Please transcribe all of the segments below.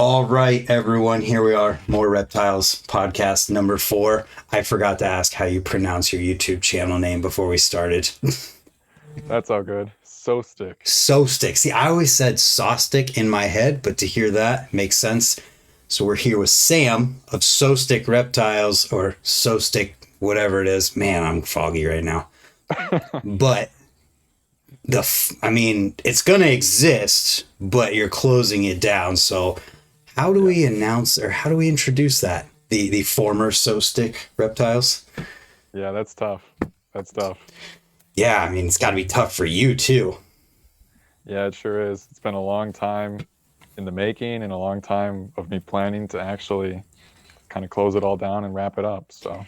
All right, everyone, here we are. More Reptiles podcast number 4. I forgot to ask how you pronounce your YouTube channel name before we started. That's all good. Sostic. Sostic. See, I always said Sostic in my head, but to hear that makes sense. So we're here with Sam of Sostic Reptiles or Sostic, whatever it is. Man, I'm foggy right now. But it's going to exist, but you're closing it down. So how do Yeah. we announce or how do we introduce that? The former Sostic Reptiles? Yeah, that's tough. That's tough. Yeah, I mean, it's got to be tough for you too. Yeah, it sure is. It's been a long time in the making and a long time of me planning to actually kind of close it all down and wrap it up. So,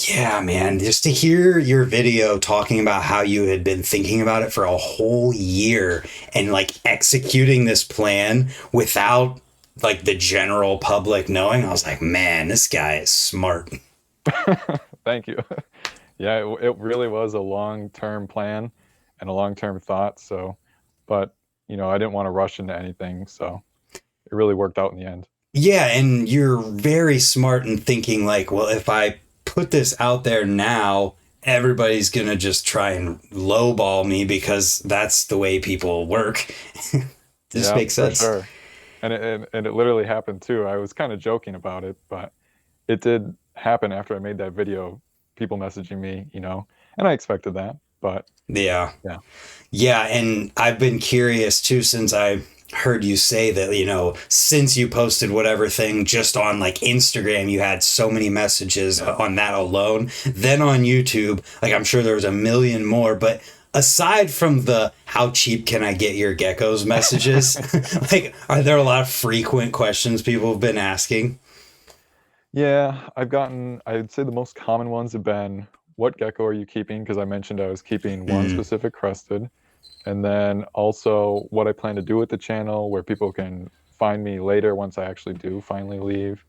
Yeah, man, just to hear your video talking about how you had been thinking about it for a whole year and like executing this plan without like the general public knowing, I was like, man, this guy is smart. thank you. Yeah, it really was a long-term plan and a long-term thought. So, but I didn't want to rush into anything. So it really worked out in the end. Yeah, and you're very smart in thinking like, well, if I put this out there now, everybody's gonna just try and lowball me because that's the way people work. This Yeah, makes for sense. sure. And it literally happened too. I was kind of joking about it, but it did happen after I made that video. People messaging me, and I expected that. But Yeah. yeah, Yeah, and I've been curious too since I heard you say that, since you posted whatever thing just on like Instagram, you had so many messages yeah, on that alone. Then on YouTube, like I'm sure there was a million more, but aside from the how cheap can I get your geckos messages, like are there a lot of frequent questions people have been asking? yeah. I'd say the most common ones have been, what gecko are you keeping? Because I mentioned I was keeping one Mm, specific crested, and then also what I plan to do with the channel, where people can find me later once I actually do finally leave.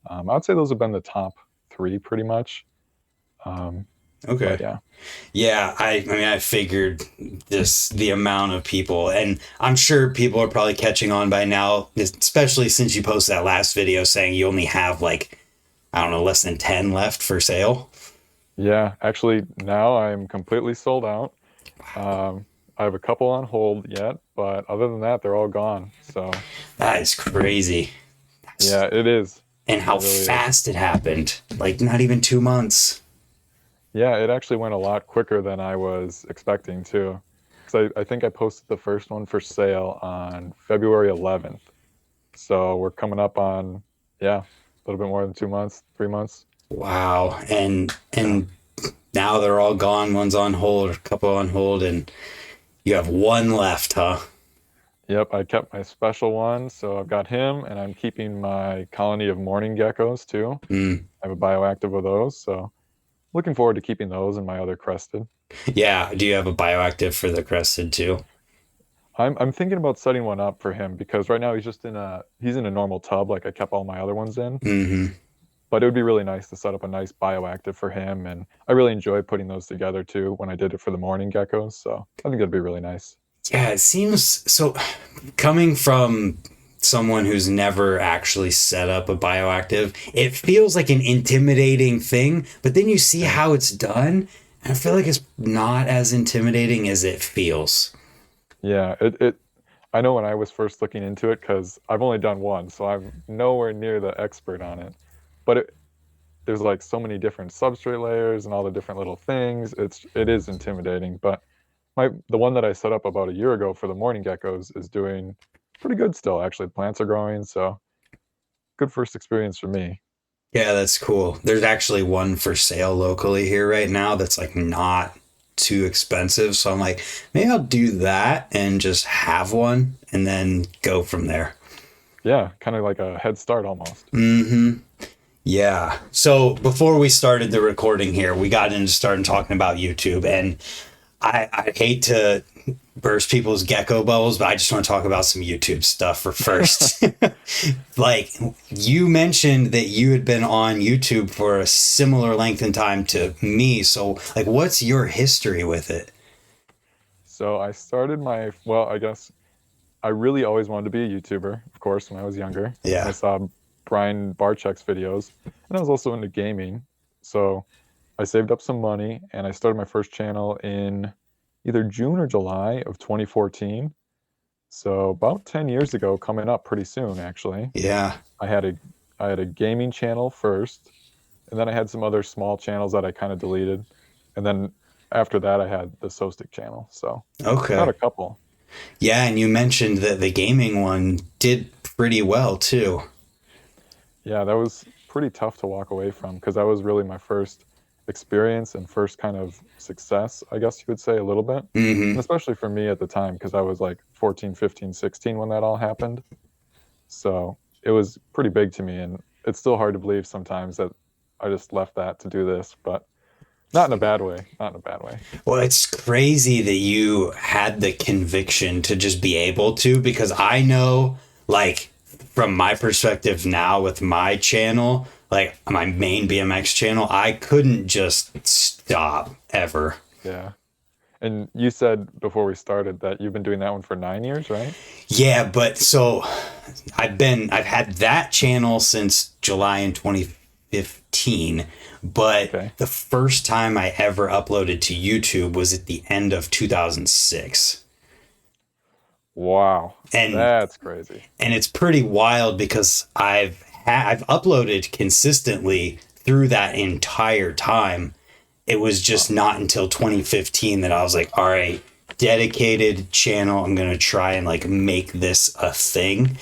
I'd say those have been the top three pretty much. Um, okay. but yeah. Yeah, I mean, I figured this the amount of people, and I'm sure people are probably catching on by now, especially since you posted that last video saying you only have like, I don't know, less than 10 left for sale. Yeah, actually, now I'm completely sold out. I have a couple on hold yet, but other than that, they're all gone. So, That is crazy. yeah, it is. And It how really is. fast it happened. Like, not even 2 months. Yeah, it actually went a lot quicker than I was expecting too. Because I think I posted the first one for sale on February 11th. So we're coming up on, yeah, a little bit more than 2 months, 3 months. Wow. And Yeah. and now they're all gone. One's on hold, a couple on hold, and you have one left, huh? Yep, I kept my special one. So I've got him, and I'm keeping my colony of morning geckos too. Mm. I have a bioactive of those. So looking forward to keeping those and my other crested. Yeah. Do you have a bioactive for the crested too? I'm thinking about setting one up for him because right now he's in a normal tub like I kept all my other ones in. Mm-hmm. But it would be really nice to set up a nice bioactive for him, and I really enjoy putting those together too when I did it for the morning geckos. So I think that'd be really nice. Yeah, it seems so. Coming from someone who's never actually set up a bioactive, it feels like an intimidating thing, but then you see Yeah. how it's done, and I feel like it's not as intimidating as it feels. Yeah, it I know when I was first looking into it because I've only done one, so I'm nowhere near the expert on it. But there's like so many different substrate layers and all the different little things. It is intimidating, but the one that I set up about a year ago for the morning geckos is doing pretty good still. Actually, plants are growing, so good first experience for me. Yeah, that's cool. There's actually one for sale locally here right now that's like not too expensive. So I'm like, maybe I'll do that and just have one and then go from there. Yeah, kind of like a head start almost. Mm-hmm. Yeah. So before we started the recording here, we got into starting talking about YouTube, and I hate to burst people's gecko bubbles, but I just want to talk about some YouTube stuff for first. Like you mentioned that you had been on YouTube for a similar length in time to me. So like what's your history with it? So I started well, I guess I really always wanted to be a YouTuber, of course, when I was younger. And I Yeah. saw Brian Barczyk's videos, and I was also into gaming. So I saved up some money and I started my first channel in either June or July of 2014. So about 10 years ago, coming up pretty soon, actually. Yeah. I had a I had a gaming channel first, and then I had some other small channels that I kind of deleted. And then after that I had the Sostic channel. So I've had Okay. a couple. Yeah, and you mentioned that the gaming one did pretty well too. Yeah, that was pretty tough to walk away from because that was really my first experience and first kind of success, I guess you would say, a little bit. And Hmm. especially for me at the time because I was like 14, 15, 16 when that all happened. So it was pretty big to me. And it's still hard to believe sometimes that I just left that to do this, but not in a bad way. Not in a bad way. Well, it's crazy that you had the conviction to just be able to, because I know, like, from my perspective now with my channel, like my main BMX channel, I couldn't just stop ever. Yeah. And you said before we started that you've been doing that one for 9 years, right? Yeah, but so I've had that channel since July in 2015, but Okay. the first time I ever uploaded to YouTube was at the end of 2006. Wow. And That's crazy. it's pretty wild because I've uploaded consistently through that entire time. It was just Wow. not until 2015 that I was like, all right, dedicated channel. I'm going to try and like make this a thing.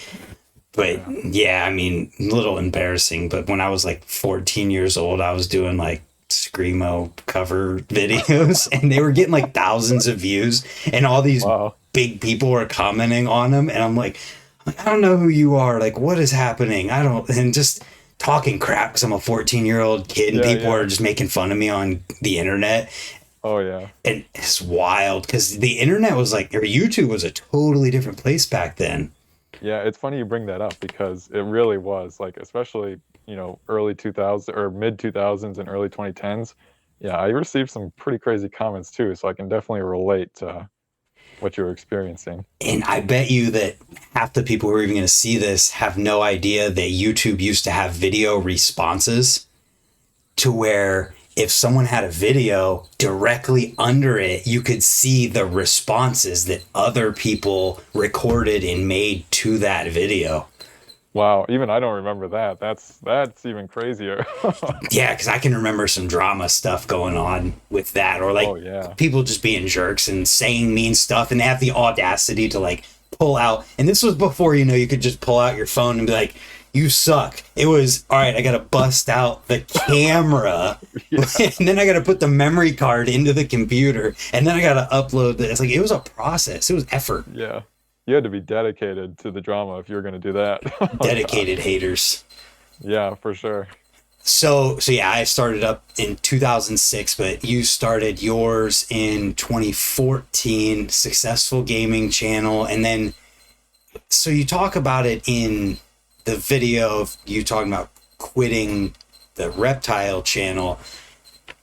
But Yeah. yeah, I mean, a little embarrassing. But when I was like 14 years old, I was doing like screamo cover videos and they were getting like thousands of views, and all these Wow. big people were commenting on them. And I'm like, I don't know who you are. Like, what is happening? I don't, and just talking crap because I'm a 14-year-old kid and Yeah, people are yeah. just making fun of me on the internet. Oh yeah. And it's wild because the internet was like, or YouTube was a totally different place back then. Yeah, it's funny you bring that up because it really was like especially, early 2000s or mid 2000s and early 2010s. Yeah, I received some pretty crazy comments too, so I can definitely relate to what you were experiencing. And I bet you that half the people who are even going to see this have no idea that YouTube used to have video responses, to where if someone had a video directly under it, you could see the responses that other people recorded and made to that video. Wow, even I don't remember that. That's even crazier. Yeah, because I can remember some drama stuff going on with that, or Oh like yeah. people just being jerks and saying mean stuff, and they have the audacity to like pull out. And this was before, you could just pull out your phone and be like, "You suck." It was all right. I got to bust out the camera, Yeah. and then I got to put the memory card into the computer, and then I got to upload this. Like it was a process. It was effort. Yeah. You had to be dedicated to the drama if you were going to do that. Oh Dedicated gosh. haters. Yeah, for sure. So yeah, I started up in 2006, but you started yours in 2014, successful gaming channel. And then, so you talk about it in the video of you talking about quitting the reptile channel.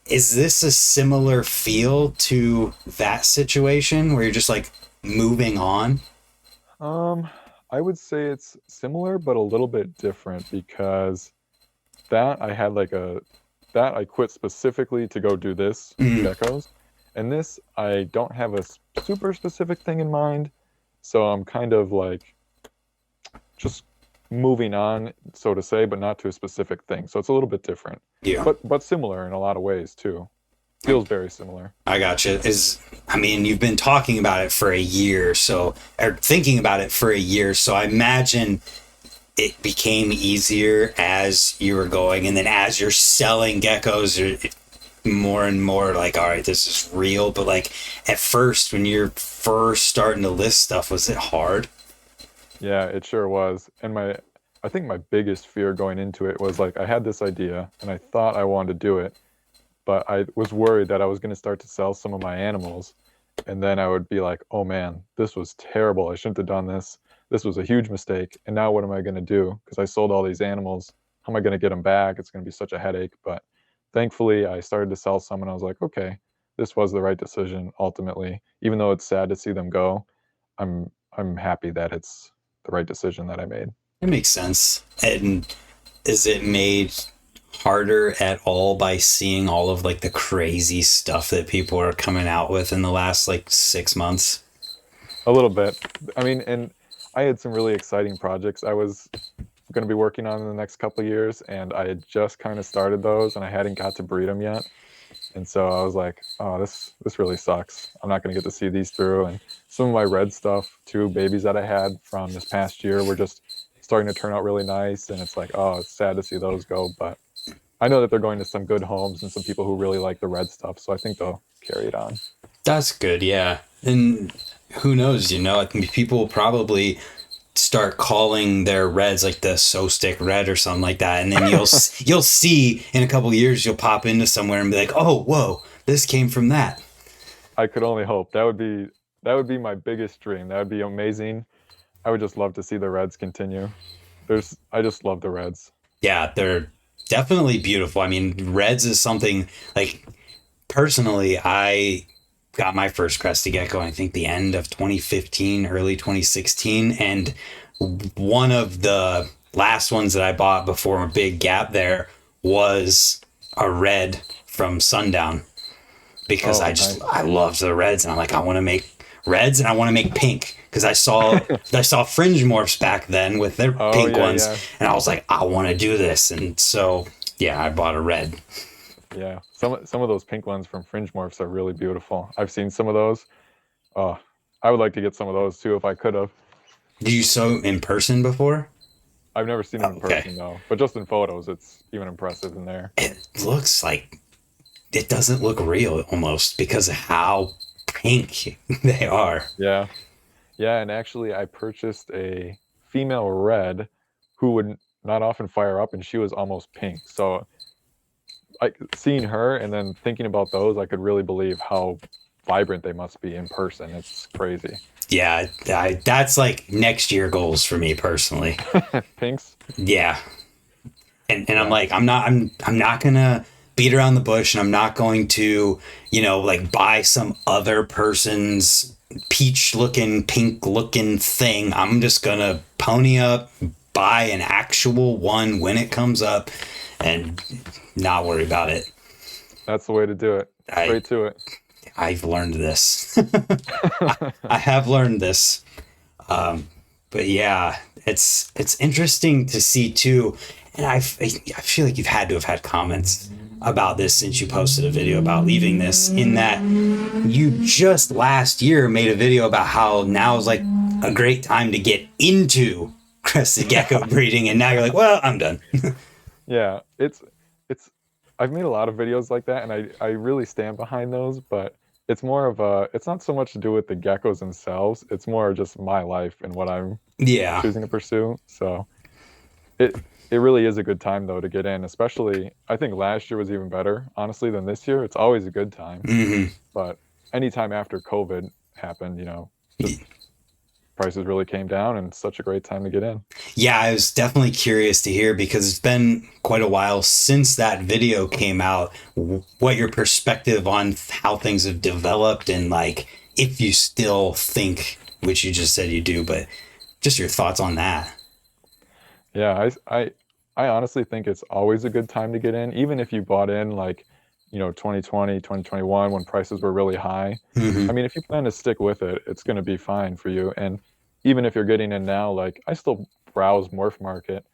Is this a similar feel to that situation where you're just like moving on? Um, I would say it's similar, but a little bit different because that I had like a that I quit specifically to go do this with Mm, geckos, and this I don't have a super specific thing in mind, so I'm kind of like just moving on, so to say, but not to a specific thing. So it's a little bit different, yeah. but similar in a lot of ways too. Feels very similar. I gotcha. I mean, you've been talking about it for a year, so, or thinking about it for a year, so I imagine it became easier as you were going, and then as you're selling geckos, more and more like, all right, this is real. But like at first, when you're first starting to list stuff, was it hard? Yeah, it sure was. And I think my biggest fear going into it was like I had this idea and I thought I wanted to do it, but I was worried that I was going to start to sell some of my animals. And then I would be like, oh man, this was terrible. I shouldn't have done this. This was a huge mistake. And now what am I going to do? Because I sold all these animals. How am I going to get them back? It's going to be such a headache. But thankfully, I started to sell some and I was like, okay, this was the right decision ultimately. Even though it's sad to see them go, I'm I'm happy that it's the right decision that I made. It makes sense. And is it made harder at all by seeing all of like the crazy stuff that people are coming out with in the last like 6 months? A little bit. I mean, and I had some really exciting projects I was going to be working on in the next couple of years, and I had just kind of started those, and I hadn't got to breed them yet. And so I was like, oh, this really sucks. I'm not going to get to see these through. And some of my red stuff, two babies that I had from this past year, were just starting to turn out really nice. And it's like, oh, it's sad to see those go. But I know that they're going to some good homes and some people who really like the red stuff. So I think they'll carry it on. That's good, yeah. And who knows, I think people will probably start calling their reds like the Sostic red or something like that, and then you'll see in a couple of years you'll pop into somewhere and be like, oh, whoa, this came from that. I could only hope. That would be my biggest dream. That would be amazing. I would just love to see the reds continue. I just love the reds. Yeah, they're definitely beautiful. I mean, reds is something like, personally, I got my first Crested Gecko, I think the end of 2015, early 2016. And one of the last ones that I bought before a big gap there was a red from Sundown, because Oh, I nice. loved the reds, and I'm like, I want to make reds and I want to make pink, because I saw fringe morphs back then with their Oh, pink yeah, ones, yeah. and I was like, I want to do this. And so yeah, I bought a red. Yeah, some of those pink ones from Fringe Morphs are really beautiful. I've seen some of those. Oh, I would like to get some of those too if I could have. Did you sew in person before? I've never seen them in Okay. person though, but just in photos, it's even impressive in there. It looks like, it doesn't look real almost because of how pink they are. Yeah, yeah, and actually, I purchased a female red who would not often fire up, and she was almost pink. So, seeing her and then thinking about those, I could really believe how vibrant they must be in person. It's crazy. Yeah, that's like next year goals for me personally. Pinks, Yeah. And I'm yeah. like, I'm not gonna beat around the bush, and I'm not going to, like buy some other person's peach looking, pink looking thing. I'm just gonna pony up, buy an actual one when it comes up, and not worry about it. That's the way to do it. I Straight to it. I've learned this. I have learned this. But yeah, it's interesting to see too. And I feel like you've had to have had comments about this since you posted a video about leaving this, in that you just last year made a video about how now is like a great time to get into crested gecko breeding, and now you're like, well, I'm done. Yeah, it's I've made a lot of videos like that, and I really stand behind those, but it's more of a it's not so much to do with the geckos themselves. It's more just my life and what I'm Yeah. choosing to pursue. So it it really is a good time though to get in, especially I think last year was even better, honestly, than this year. It's always a good time, Hmm. but anytime after COVID happened, just prices really came down and it's such a great time to get in. Yeah, I was definitely curious to hear, because it's been quite a while since that video came out. What your perspective on how things have developed, and like if you still think, which you just said you do, but just your thoughts on that. Yeah, I honestly think it's always a good time to get in, even if you bought in like, 2020, 2021 when prices were really high. Hmm. I mean, if you plan to stick with it, it's going to be fine for you. And even if you're getting in now, like I still browse Morph Market,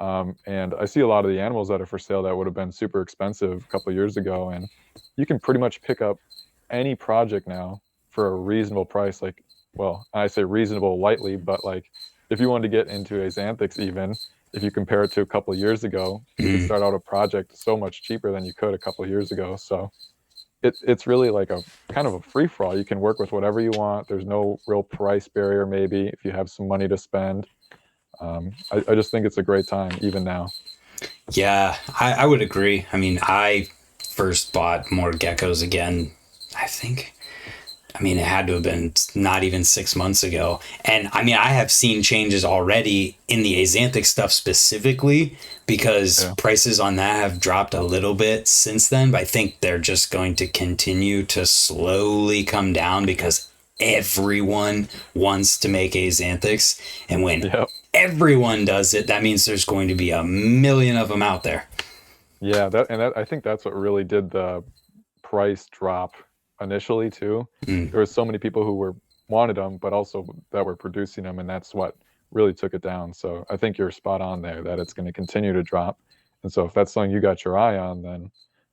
and I see a lot of the animals that are for sale that would have been super expensive a couple of years ago, and you can pretty much pick up any project now for a reasonable price. Like, well, I say reasonable lightly, but like if you wanted to get into a Xanthics, even if you compare it to a couple of years ago, you could start out a project so much cheaper than you could a couple of years ago. So it's really like a kind of a free for all. You can work with whatever you want. There's no real price barrier, maybe if you have some money to spend. I just think it's a great time, even now. Yeah, I would agree. I mean, I first bought more geckos again, I think. I mean, it had to have been not even 6 months ago. And I mean, I have seen changes already in the Axanthic stuff specifically, because Yeah. prices on that have dropped a little bit since then. But I think they're just going to continue to slowly come down, because everyone wants to make Axanthics. And when Yep. everyone does it, that means there's going to be a million of them out there. Yeah, that I think that's what really did the price drop initially too. Mm. There were so many people who were wanted them, but also that were producing them, and that's what really took it down. So I think you're spot on there that it's going to continue to drop. And so if that's something you got your eye on, then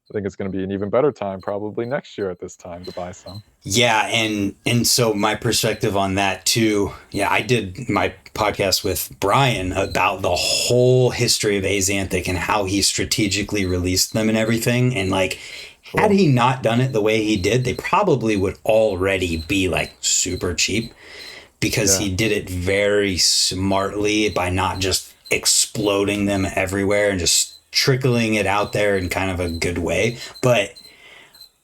I think it's going to be an even better time probably next year at this time to buy some. Yeah, and so my perspective on that too. Yeah, I did my podcast with Brian about the whole history of Azanthic and how he strategically released them and everything. And like, had Cool. he not done it the way he did, they probably would already be like super cheap because Yeah. he did it very smartly by not just exploding them everywhere and just trickling it out there in kind of a good way. But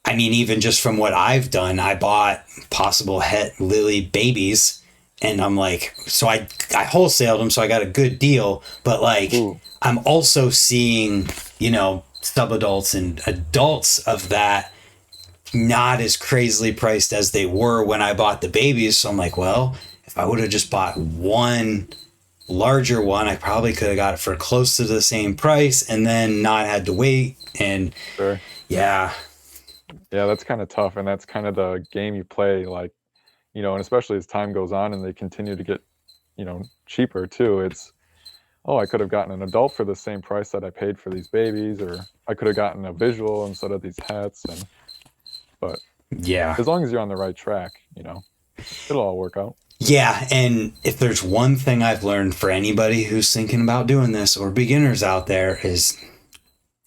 I mean, even just from what I've done, I bought possible het lily babies, and I'm like, so I wholesaled them, so I got a good deal. But like, Ooh. I'm also seeing, sub adults and adults of that not as crazily priced as they were when I bought the babies. So I'm like, well, if I would have just bought one larger one, I probably could have got it for close to the same price and then not had to wait. And Sure. yeah, Yeah, that's kind of tough, and that's kind of the game you play, like, and especially as time goes on and they continue to get, cheaper too. It's, oh, I could have gotten an adult for the same price that I paid for these babies, or I could have gotten a visual instead of these hats. And but yeah. as long as you're on the right track, it'll all work out. Yeah, and if there's one thing I've learned for anybody who's thinking about doing this or beginners out there is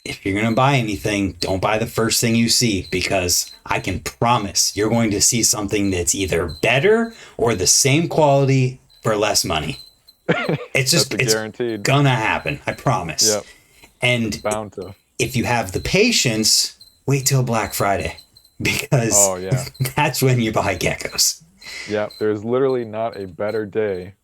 if you're going to buy anything, don't buy the first thing you see because I can promise you're going to see something that's either better or the same quality for less money. That's a It's guaranteed. gonna happen. I promise. Yep, it's And bound to. if you have the patience, wait till Black Friday because Oh yeah, that's when you buy geckos. yeah. There's literally not a better day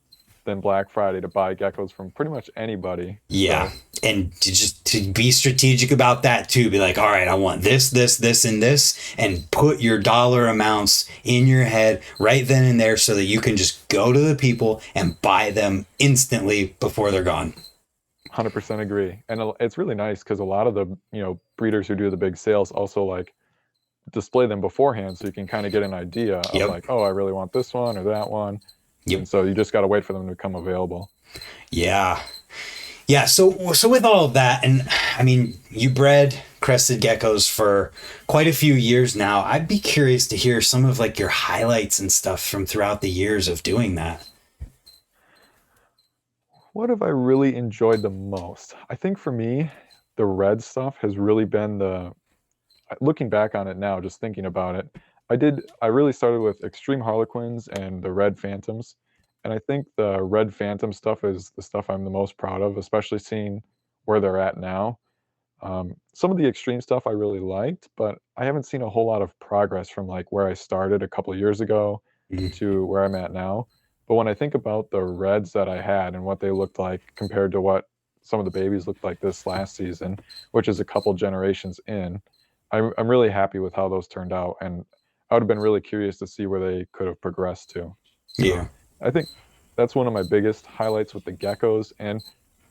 than Black Friday to buy geckos from pretty much anybody. Yeah. So And to be strategic about that too, be like, all right, I want this, and this, and put your dollar amounts in your head right then and there so that you can just go to the people and buy them instantly before they're gone. 100% agree. And it's really nice because a lot of the breeders who do the big sales also like display them beforehand, so you can kind of get an idea of Yep. like, oh, I really want this one or that one. Yep. And so you just got to wait for them to become available. Yeah. Yeah. So with all of that, and I mean, you bred crested geckos for quite a few years now. I'd be curious to hear some of like your highlights and stuff from throughout the years of doing that. What have I really enjoyed the most? I think for me, the red stuff has really been the looking back on it now, just thinking about it, I really started with Extreme Harlequins and the Red Phantoms. And I think the Red Phantom stuff is the stuff I'm the most proud of, especially seeing where they're at now. Some of the extreme stuff I really liked, but I haven't seen a whole lot of progress from like where I started a couple of years ago Mhm. to where I'm at now. But when I think about the reds that I had and what they looked like compared to what some of the babies looked like this last season, which is a couple generations in, I'm really happy with how those turned out. And I would have been really curious to see where they could have progressed to. So Yeah. I think that's one of my biggest highlights with the geckos. And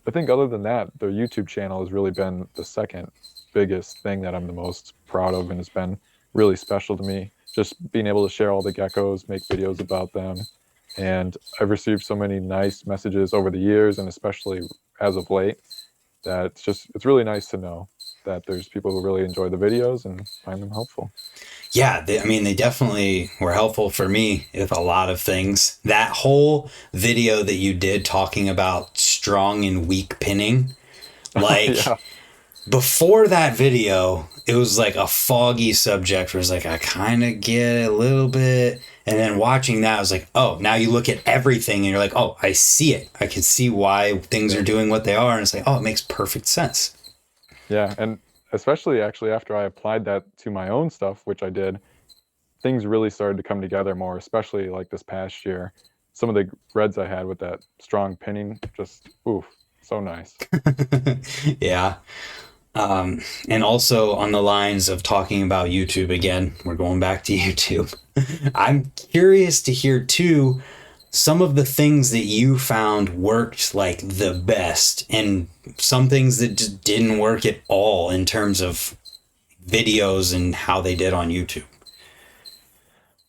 I think other than that, their YouTube channel has really been the second biggest thing that I'm the most proud of, and it's been really special to me. Just being able to share all the geckos, make videos about them, and I've received so many nice messages over the years, and especially as of late, that it's really nice to know that there's people who really enjoy the videos and find them helpful. Yeah, I mean, they definitely were helpful for me with a lot of things. That whole video that you did talking about strong and weak pinning, like Yeah, before that video, it was like a foggy subject where it's like, I kind of get it a little bit. And then watching that, I was like, oh, now you look at everything and you're like, oh, I see it. I can see why things are yeah, doing what they are. And it's like, oh, it makes perfect sense. yeah, and especially actually after I applied that to my own stuff, which I did, things really started to come together more, especially like this past year. Some of the reds I had with that strong pinning, just oof, so nice. Yeah. And also on the lines of talking about YouTube again, we're going back to YouTube. I'm curious to hear too some of the things that you found worked like the best and some things that just didn't work at all in terms of videos and how they did on YouTube.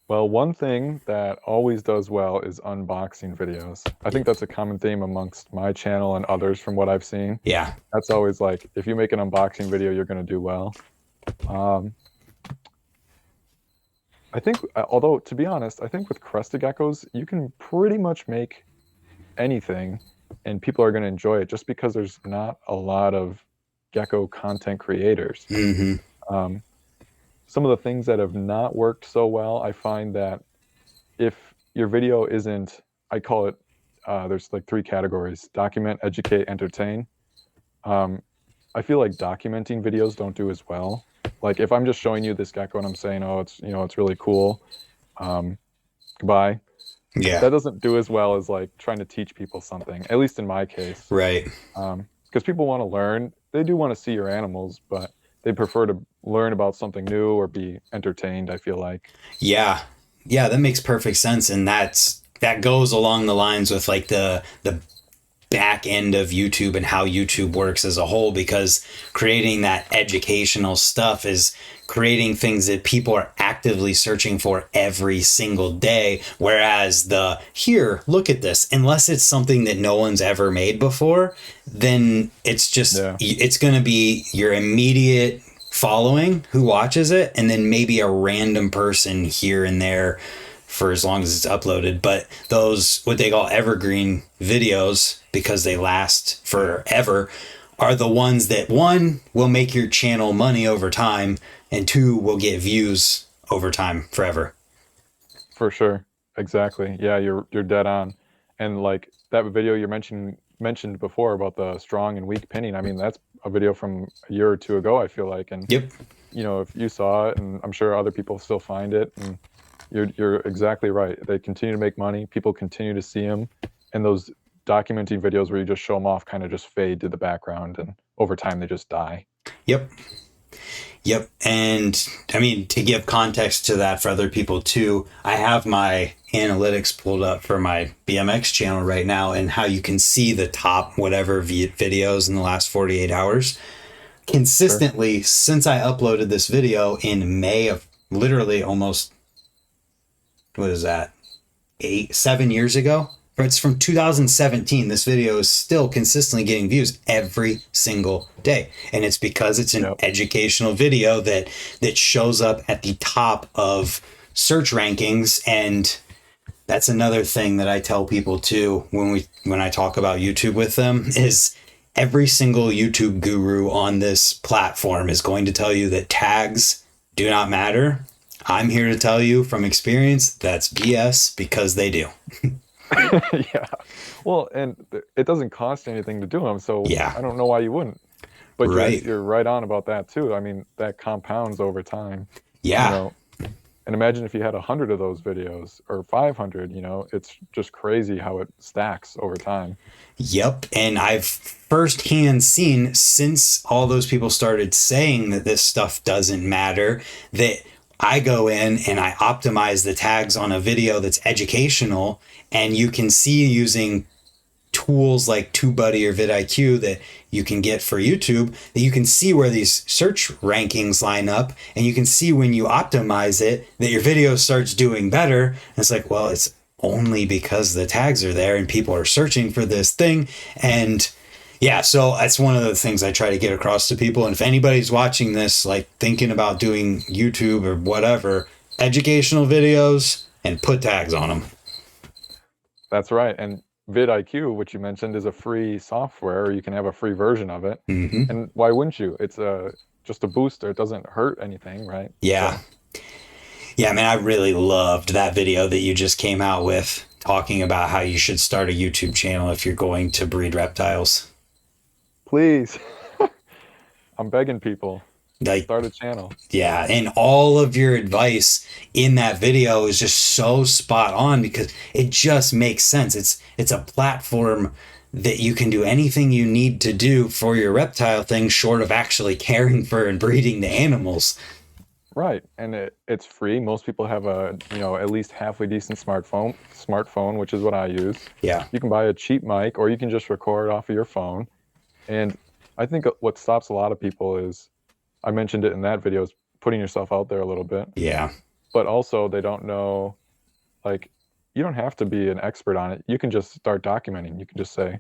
Well, one thing that always does well is unboxing videos. I think that's a common theme amongst my channel and others from what I've seen. Yeah. That's always like, if you make an unboxing video, you're going to do well. Um, I think, although to be honest, I think with Crested Geckos, you can pretty much make anything and people are going to enjoy it just because there's not a lot of gecko content creators. Mm-hmm. Um, some of the things that have not worked so well, I find that if your video isn't, I call it, there's like three categories: document, educate, entertain. Um, I feel like documenting videos don't do as well. Like if I'm just showing you this gecko and I'm saying, oh, it's, you know, it's really cool. Goodbye. Yeah. That doesn't do as well as like trying to teach people something, at least in my case. Right. Because people want to learn. They do want to see your animals, but they prefer to learn about something new or be entertained, I feel like. Yeah. Yeah, that makes perfect sense. And that goes along the lines with like the back end of YouTube and how YouTube works as a whole, because creating that educational stuff is creating things that people are actively searching for every single day. Whereas here, look at this, unless it's something that no one's ever made before, then it's just, it's going to be your immediate following who watches it. And then maybe a random person here and there for as long as it's uploaded. But those, what they call evergreen videos, because they last forever, are the ones that, one, will make your channel money over time, and two, will get views over time forever. For sure. Exactly. Yeah, you're dead on. And like that video you mentioned before about the strong and weak pinning, I mean, that's a video from a year or two ago, I feel like. And Yep. you know, if you saw it, and I'm sure other people still find it, and you're exactly right. They continue to make money. People continue to see them, and those documenting videos where you just show them off kind of just fade to the background, and over time they just die. Yep. Yep. And I mean, to give context to that for other people too, I have my analytics pulled up for my BMX channel right now, and how you can see the top whatever videos in the last 48 hours consistently. Sure. Since I uploaded this video in May of literally almost, what is that, 7 years ago? It's from 2017. This video is still consistently getting views every single day. And it's because it's an educational video that shows up at the top of search rankings. And that's another thing that I tell people too when I talk about YouTube with them, is every single YouTube guru on this platform is going to tell you that tags do not matter. I'm here to tell you from experience that's BS, because they do. Yeah. Well, and it doesn't cost anything to do them, so yeah. I don't know why you wouldn't. But right. You're right on about that too. I mean, that compounds over time. Yeah. You know, and imagine if you had 100 of those videos or 500, you know, it's just crazy how it stacks over time. Yep. And I've firsthand seen, since all those people started saying that this stuff doesn't matter, that I go in and I optimize the tags on a video that's educational, and you can see, using tools like TubeBuddy or vidIQ that you can get for YouTube, that you can see where these search rankings line up, and you can see when you optimize it that your video starts doing better. And it's like, well, it's only because the tags are there and people are searching for this thing. And yeah, so that's one of the things I try to get across to people. And if anybody's watching this, like thinking about doing YouTube or whatever, educational videos, and put tags on them. That's right. And vidIQ, which you mentioned, is a free software, or you can have a free version of it. Mm-hmm. And why wouldn't you? It's just a booster. It doesn't hurt anything, right? Yeah. So. Yeah, man, I really loved that video that you just came out with, talking about how you should start a YouTube channel if you're going to breed reptiles. Please. I'm begging people. Like, start a channel. Yeah, and all of your advice in that video is just so spot on, because it just makes sense. It's a platform that you can do anything you need to do for your reptile thing short of actually caring for and breeding the animals. Right, and it's free. Most people have a, at least halfway decent smartphone, which is what I use. Yeah. You can buy a cheap mic, or you can just record off of your phone. And I think what stops a lot of people is, I mentioned it in that video, is putting yourself out there a little bit. Yeah. But also they don't know, like, you don't have to be an expert on it. You can just start documenting. You can just say,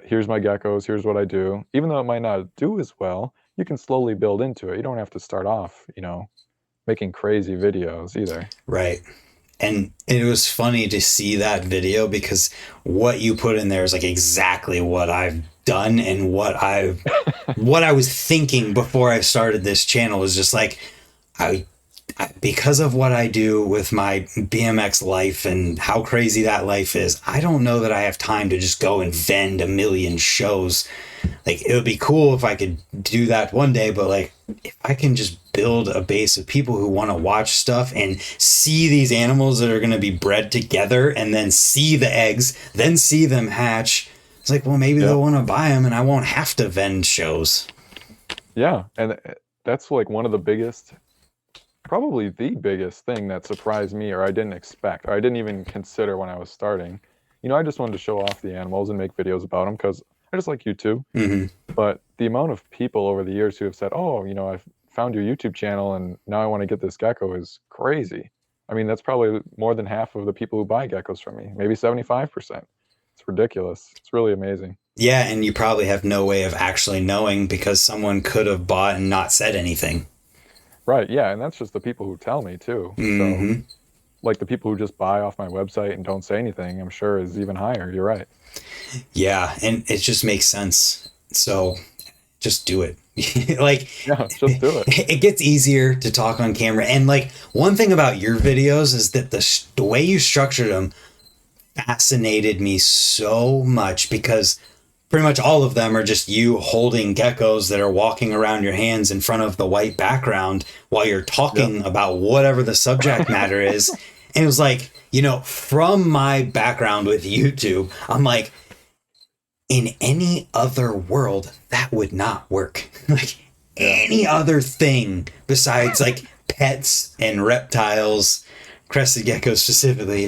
here's my geckos, here's what I do. Even though it might not do as well, you can slowly build into it. You don't have to start off, making crazy videos either. Right. And it was funny to see that video because what you put in there is like exactly what I've done and what I was thinking before I started this channel was just like I because of what I do with my BMX life and how crazy that life is, I don't know that I have time to just go and vend a million shows. Like, it would be cool if I could do that one day, but like, if I can just build a base of people who want to watch stuff and see these animals that are going to be bred together and then see the eggs, then see them hatch, it's like, well, maybe they'll want to buy them and I won't have to vend shows. Yeah, and that's like one of the biggest, probably the biggest thing that surprised me, or I didn't expect, or I didn't even consider when I was starting. I just wanted to show off the animals and make videos about them because I just like YouTube. Mm-hmm. But the amount of people over the years who have said, oh, I've found your YouTube channel and now I want to get this gecko is crazy. I mean, that's probably more than half of the people who buy geckos from me, maybe 75%. It's ridiculous. It's really amazing. Yeah, and you probably have no way of actually knowing because someone could have bought and not said anything. Right, yeah, and that's just the people who tell me too. Mm-hmm. So, like, the people who just buy off my website and don't say anything, I'm sure is even higher. You're right. Yeah, and it just makes sense. So just do it. Like, Yeah, just do it. it gets easier to talk on camera. And like, one thing about your videos is that the way you structured them fascinated me so much because pretty much all of them are just you holding geckos that are walking around your hands in front of the white background while you're talking about whatever the subject matter is. And it was like, from my background with YouTube, I'm like, in any other world, that would not work. Like, any other thing besides like pets and reptiles, crested geckos specifically,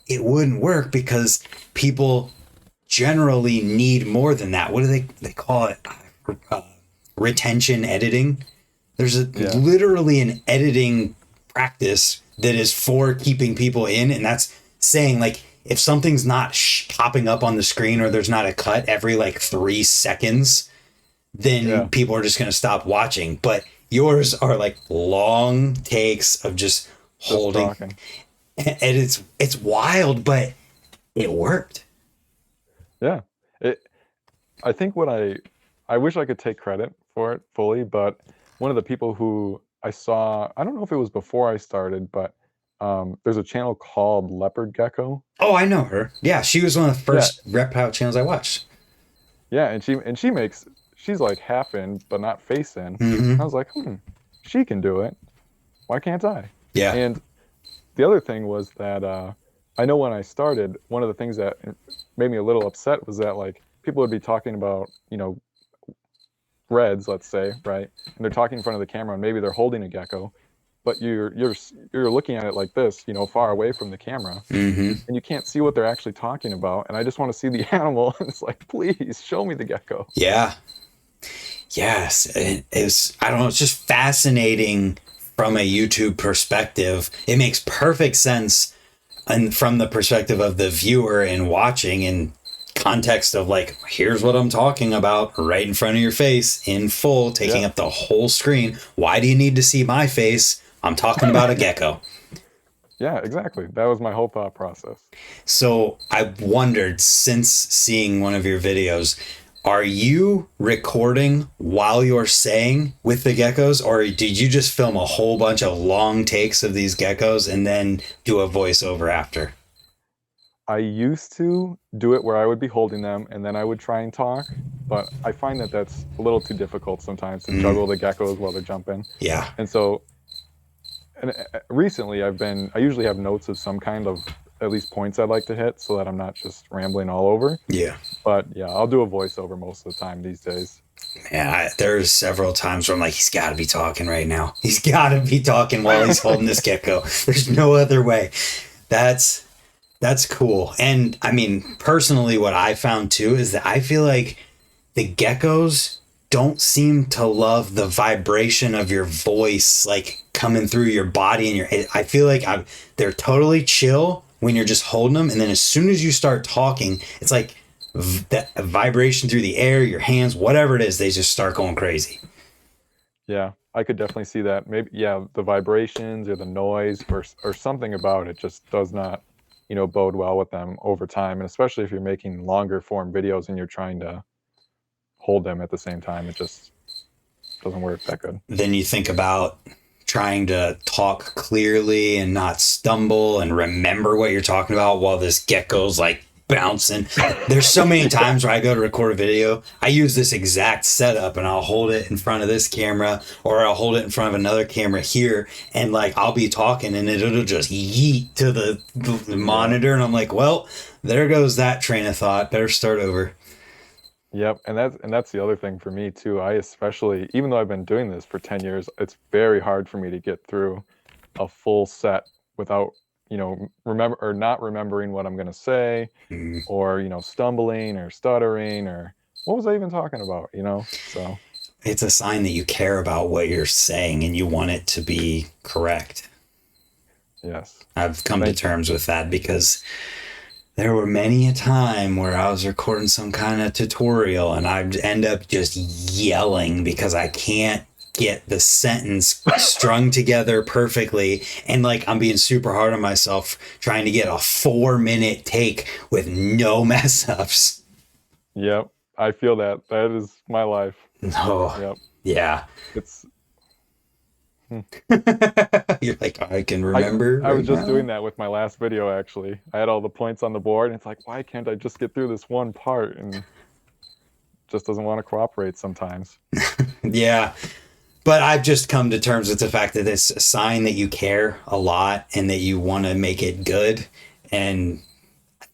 it wouldn't work because people generally need more than that. What do they call it? Retention editing. There's literally an editing practice that is for keeping people in, and that's saying like if something's not popping up on the screen or there's not a cut every like 3 seconds, then people are just going to stop watching. But yours are like long takes of just holding, talking. And it's wild, but it worked. Yeah, I think I wish I could take credit for it fully, but one of the people who I saw, I don't know if it was before I started, but there's a channel called Leopard Gecko. Oh, I know her. Yeah, she was one of the first reptile channels I watched. Yeah, and she's like half in, but not face in. Mm-hmm. I was like, she can do it. Why can't I? Yeah. And the other thing was that I know when I started, one of the things that made me a little upset was that like people would be talking about, reds, let's say, right? And they're talking in front of the camera and maybe they're holding a gecko, but you're looking at it like this, far away from the camera, and you can't see what they're actually talking about. And I just want to see the animal, and it's like, please show me the gecko. Yeah. Yes. It's I don't know. It's just fascinating from a YouTube perspective. It makes perfect sense, and from the perspective of the viewer and watching in context of like, here's what I'm talking about right in front of your face in full, taking up the whole screen. Why do you need to see my face? I'm talking about a gecko. Yeah, exactly. That was my whole thought process. So I wondered, since seeing one of your videos, are you recording while you're saying with the geckos, or did you just film a whole bunch of long takes of these geckos and then do a voiceover after? I used to do it where I would be holding them and then I would try and talk, but I find that that's a little too difficult sometimes to juggle the geckos while they're jumping. Yeah. And so, recently I usually have notes of some kind of at least points I'd like to hit so that I'm not just rambling all over. Yeah. But yeah, I'll do a voiceover most of the time these days. Yeah, there's several times where I'm like, he's got to be talking right now. He's got to be talking while he's holding this gecko. There's no other way. That's that's cool. And I mean, personally, what I found too is that I feel like the geckos don't seem to love the vibration of your voice, like coming through your body and your. I feel like they're totally chill when you're just holding them, and then as soon as you start talking, it's like that vibration through the air, your hands, whatever it is, they just start going crazy. Yeah, I could definitely see that. Maybe, yeah, the vibrations or the noise or something about it just does not, bode well with them over time. And especially if you're making longer form videos and you're trying to hold them at the same time, it just doesn't work that good. Then you think about trying to talk clearly and not stumble and remember what you're talking about while this gecko's like bouncing. There's so many times where I go to record a video, I use this exact setup and I'll hold it in front of this camera or I'll hold it in front of another camera here, and like I'll be talking and it'll just yeet to the monitor, and I'm like, well, there goes that train of thought. Better start over. Yep, and that's the other thing for me too. I especially, even though I've been doing this for 10 years, it's very hard for me to get through a full set without, remember or not remembering what I'm going to say, Mm. or, stumbling or stuttering, or what was I even talking about. So, It's a sign that you care about what you're saying and you want it to be correct. yes. I've come to Thank you. terms with that because there were many a time where I was recording some kind of tutorial and I'd end up just yelling because I can't get the sentence strung together perfectly. And like I'm being super hard on myself trying to get a 4 minute take with no mess ups. Yep. I feel that. That is my life. No. Yep. Yeah. It's hmm. You're like, I can I remember I was right just doing now. that with my last video actually. I had all the points on the board and it's like, why can't I just get through this one part? And just doesn't want to cooperate sometimes. Yeah. But I've just come to terms with the fact that it's a sign that you care a lot and that you want to make it good. And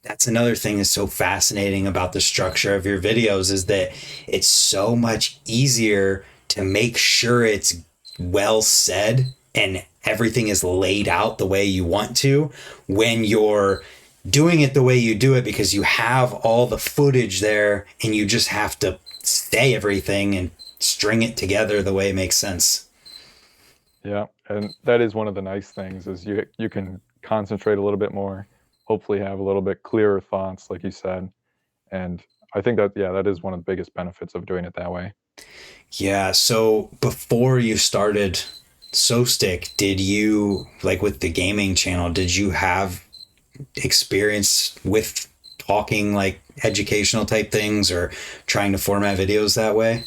that's another thing that's so fascinating about the structure of your videos is that it's so much easier to make sure it's well said and everything is laid out the way you want to when you're doing it the way you do it, because you have all the footage there and you just have to say everything and string it together the way it makes sense. Yeah, and that is one of the nice things is you can concentrate a little bit more, hopefully have a little bit clearer thoughts, like you said. And I think that, yeah, that is one of the biggest benefits of doing it that way. Yeah. So before you started Sostic, did you, like with the gaming channel, did you have experience with talking like educational type things or trying to format videos that way?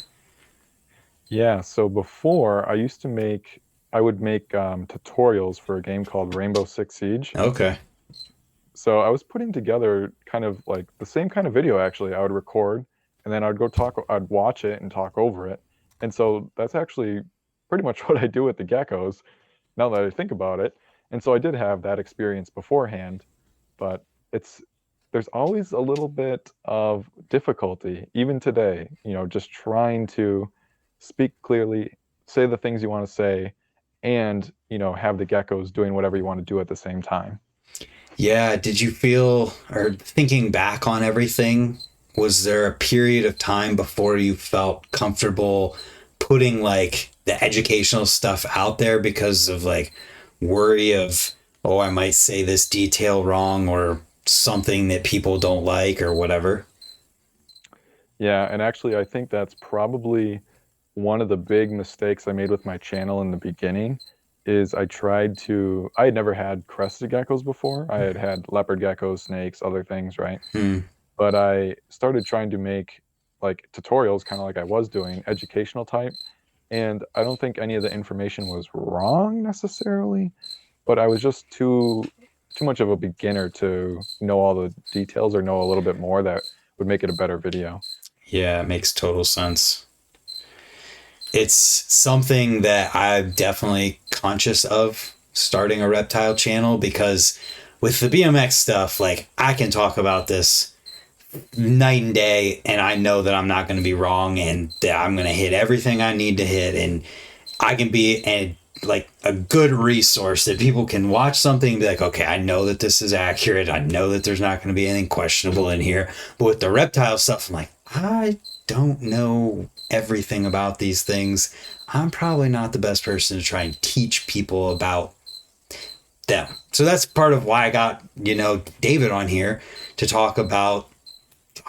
Yeah, so before I would make tutorials for a game called Rainbow Six Siege. Okay. So I was putting together kind of like the same kind of video actually. I would record and then I'd watch it and talk over it. And so that's actually pretty much what I do with the geckos now that I think about it. And so I did have that experience beforehand, but it's there's always a little bit of difficulty even today, just trying to speak clearly, say the things you want to say, and, have the geckos doing whatever you want to do at the same time. Yeah. Did you feel, or thinking back on everything, was there a period of time before you felt comfortable putting like the educational stuff out there because of like worry of, oh, I might say this detail wrong or something that people don't like or whatever? Yeah, and actually, I think that's probably one of the big mistakes I made with my channel in the beginning is I had never had crested geckos before. I had had leopard geckos, snakes, other things, right? Hmm. But I started trying to make like tutorials, kind of like I was doing, educational type. And I don't think any of the information was wrong necessarily, but I was just too much of a beginner to know all the details or know a little bit more that would make it a better video. Yeah, it makes total sense. It's something that I'm definitely conscious of starting a reptile channel because with the BMX stuff, like I can talk about this night and day, and I know that I'm not going to be wrong, and that I'm going to hit everything I need to hit, and I can be a good resource that people can watch something and be like, okay, I know that this is accurate. I know that there's not going to be anything questionable in here. But with the reptile stuff, I'm like, I don't know everything about these things. I'm probably not the best person to try and teach people about them. So that's part of why I got, David on here to talk about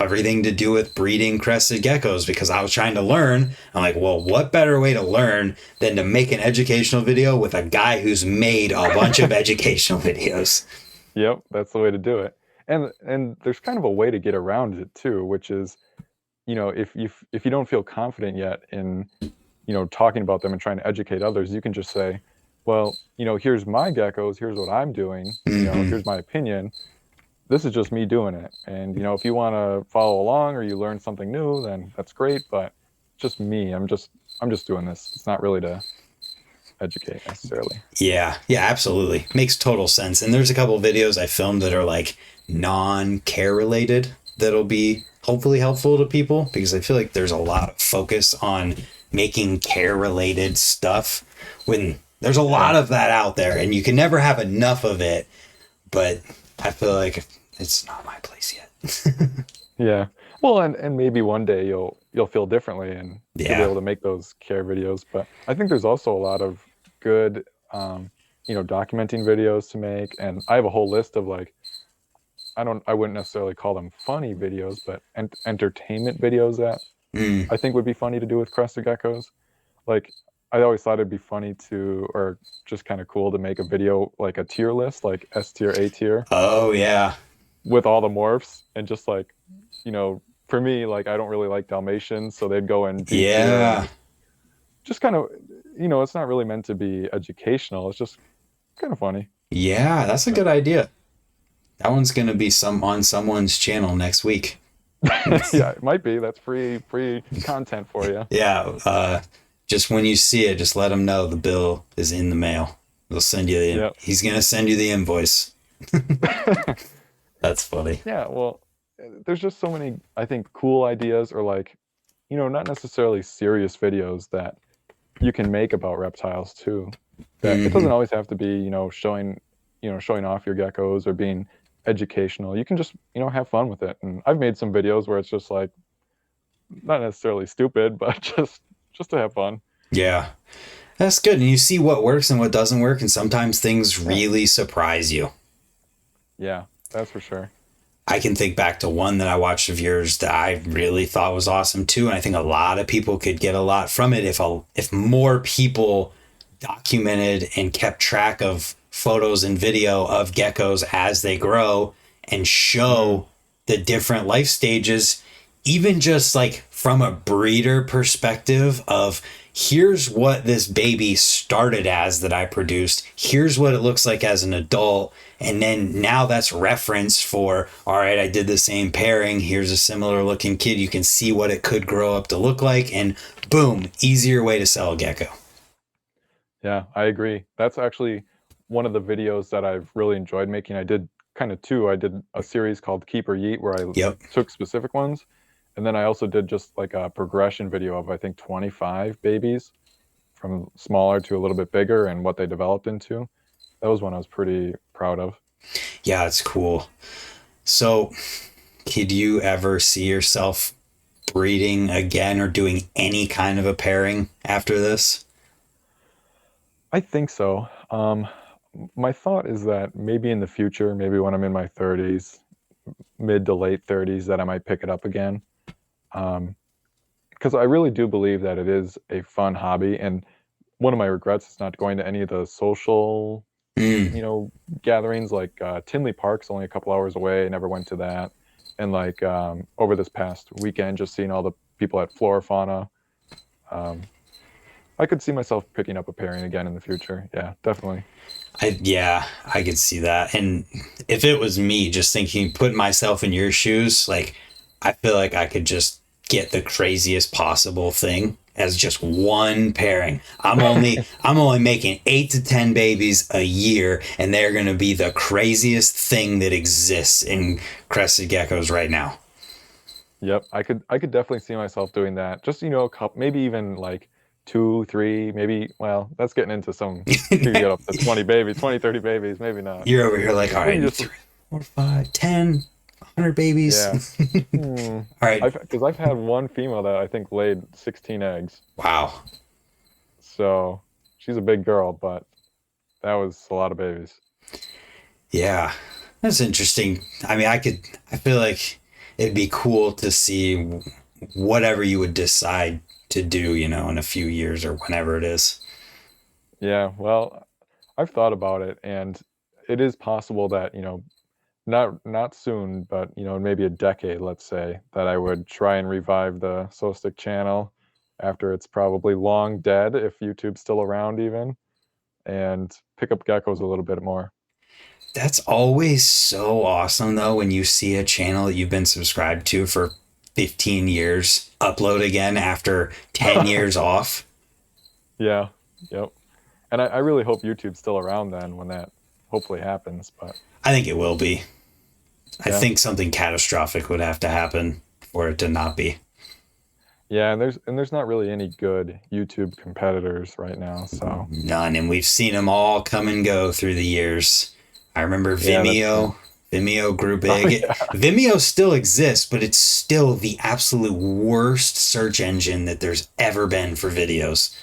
everything to do with breeding crested geckos, because I was trying to learn. I'm like, well, what better way to learn than to make an educational video with a guy who's made a bunch of educational videos? Yep, that's the way to do it. And there's kind of a way to get around it too, which is, if you don't feel confident yet in, talking about them and trying to educate others, you can just say, well, here's my geckos, here's what I'm doing, Mm-hmm. here's my opinion. This is just me doing it. And if you want to follow along or you learn something new, then that's great. But just me, I'm just doing this. It's not really to educate necessarily. Yeah, yeah, absolutely. Makes total sense. And there's a couple of videos I filmed that are like non-care related that'll be hopefully helpful to people, because I feel like there's a lot of focus on making care related stuff when there's a Yeah. lot of that out there and you can never have enough of it. But I feel like it's not my place yet. Yeah. Well, and maybe one day you'll feel differently and you'll be Yeah. able to make those care videos. But I think there's also a lot of good, documenting videos to make. And I have a whole list of like, I wouldn't necessarily call them funny videos, but entertainment videos that Mm. I think would be funny to do with crested geckos. Like, I always thought it'd be funny to, or just kind of cool to make a video like a tier list, like S tier, A tier, Oh, yeah. with all the morphs, and just like, for me, like I don't really like Dalmatians, so they'd go in D tier, Yeah. and just kind of, it's not really meant to be educational. It's just kind of funny. Yeah. That's a Yeah. good idea. That one's going to be some on someone's channel next week. Yeah, it might be. That's free content for you. Yeah. Just when you see it, just let him know the bill is in the mail. They'll send you Yep. he's going to send you the invoice. That's funny. Yeah, well, there's just so many, I think, cool ideas, or like, not necessarily serious videos that you can make about reptiles too. That it doesn't Hmm. always have to be, showing off your geckos or being educational. You can just, have fun with it. And I've made some videos where it's just like not necessarily stupid, but just to have fun. Yeah. That's good. And you see what works and what doesn't work. And sometimes things Yeah. really surprise you. Yeah, that's for sure. I can think back to one that I watched of yours that I really thought was awesome too, and I think a lot of people could get a lot from it if more people documented and kept track of photos and video of geckos as they grow and Mm, show the different life stages, even just like from a breeder perspective of here's what this baby started as that I produced. Here's what it looks like as an adult. And then now that's reference for, all right, I did the same pairing. Here's a similar looking kid. You can see what it could grow up to look like. And boom, easier way to sell a gecko. yeah, I agree. That's actually one of the videos that I've really enjoyed making. I did kind of two. I did a series called Keep or Yeet where I Yep. took specific ones. And then I also did just like a progression video of, I think, 25 babies from smaller to a little bit bigger and what they developed into. That was one I was pretty proud of. Yeah, it's cool. So, could you ever see yourself breeding again or doing any kind of a pairing after this? I think so. My thought is that maybe in the future, maybe when I'm in my 30s, mid to late 30s, that I might pick it up again. Um, because I really do believe that it is a fun hobby. And one of my regrets is not going to any of the social, Mm. you know, gatherings. Like Tinley Park's only a couple hours away. I never went to that. And like over this past weekend, just seeing all the people at Flora Fauna, um, I could see myself picking up a pairing again in the future. Yeah, definitely. Yeah, I could see that. And if it was me, just thinking, putting myself in your shoes, like I feel like I could just get the craziest possible thing as just one pairing. I'm only making 8 to 10 babies a year, and they're gonna be the craziest thing that exists in crested geckos right now. Yep, I could definitely see myself doing that. Just, a couple, maybe even like two, three, maybe, well, that's getting into some, you could get up to 20 babies, 20, 30 babies, maybe not. You're over here like, all Maybe right, just, 3, 4, 5, 10, 100 yeah. babies. Hmm. All right. Because I've had one female that I think laid 16 eggs. Wow. So she's a big girl, but that was a lot of babies. Yeah, that's interesting. I mean, I feel like it'd be cool to see whatever you would decide to do, in a few years or whenever it is. Yeah, well, I've thought about it, and it is possible that, not soon, but maybe a decade, let's say, that I would try and revive the Sostic channel after it's probably long dead, if YouTube's still around even, and pick up geckos a little bit more. That's always so awesome, though, when you see a channel that you've been subscribed to for 15 years upload again after 10 years off. Yeah, yep. And I really hope YouTube's still around then when that hopefully happens. But I think it will be. I yeah, think something catastrophic would have to happen for it to not be. yeah, and there's not really any good YouTube competitors right now. So None. And we've seen them all come and go through the years. I remember yeah, that's true. Vimeo. Vimeo grew Oh big. yeah, Vimeo still exists, but it's still the absolute worst search engine that there's ever been for videos.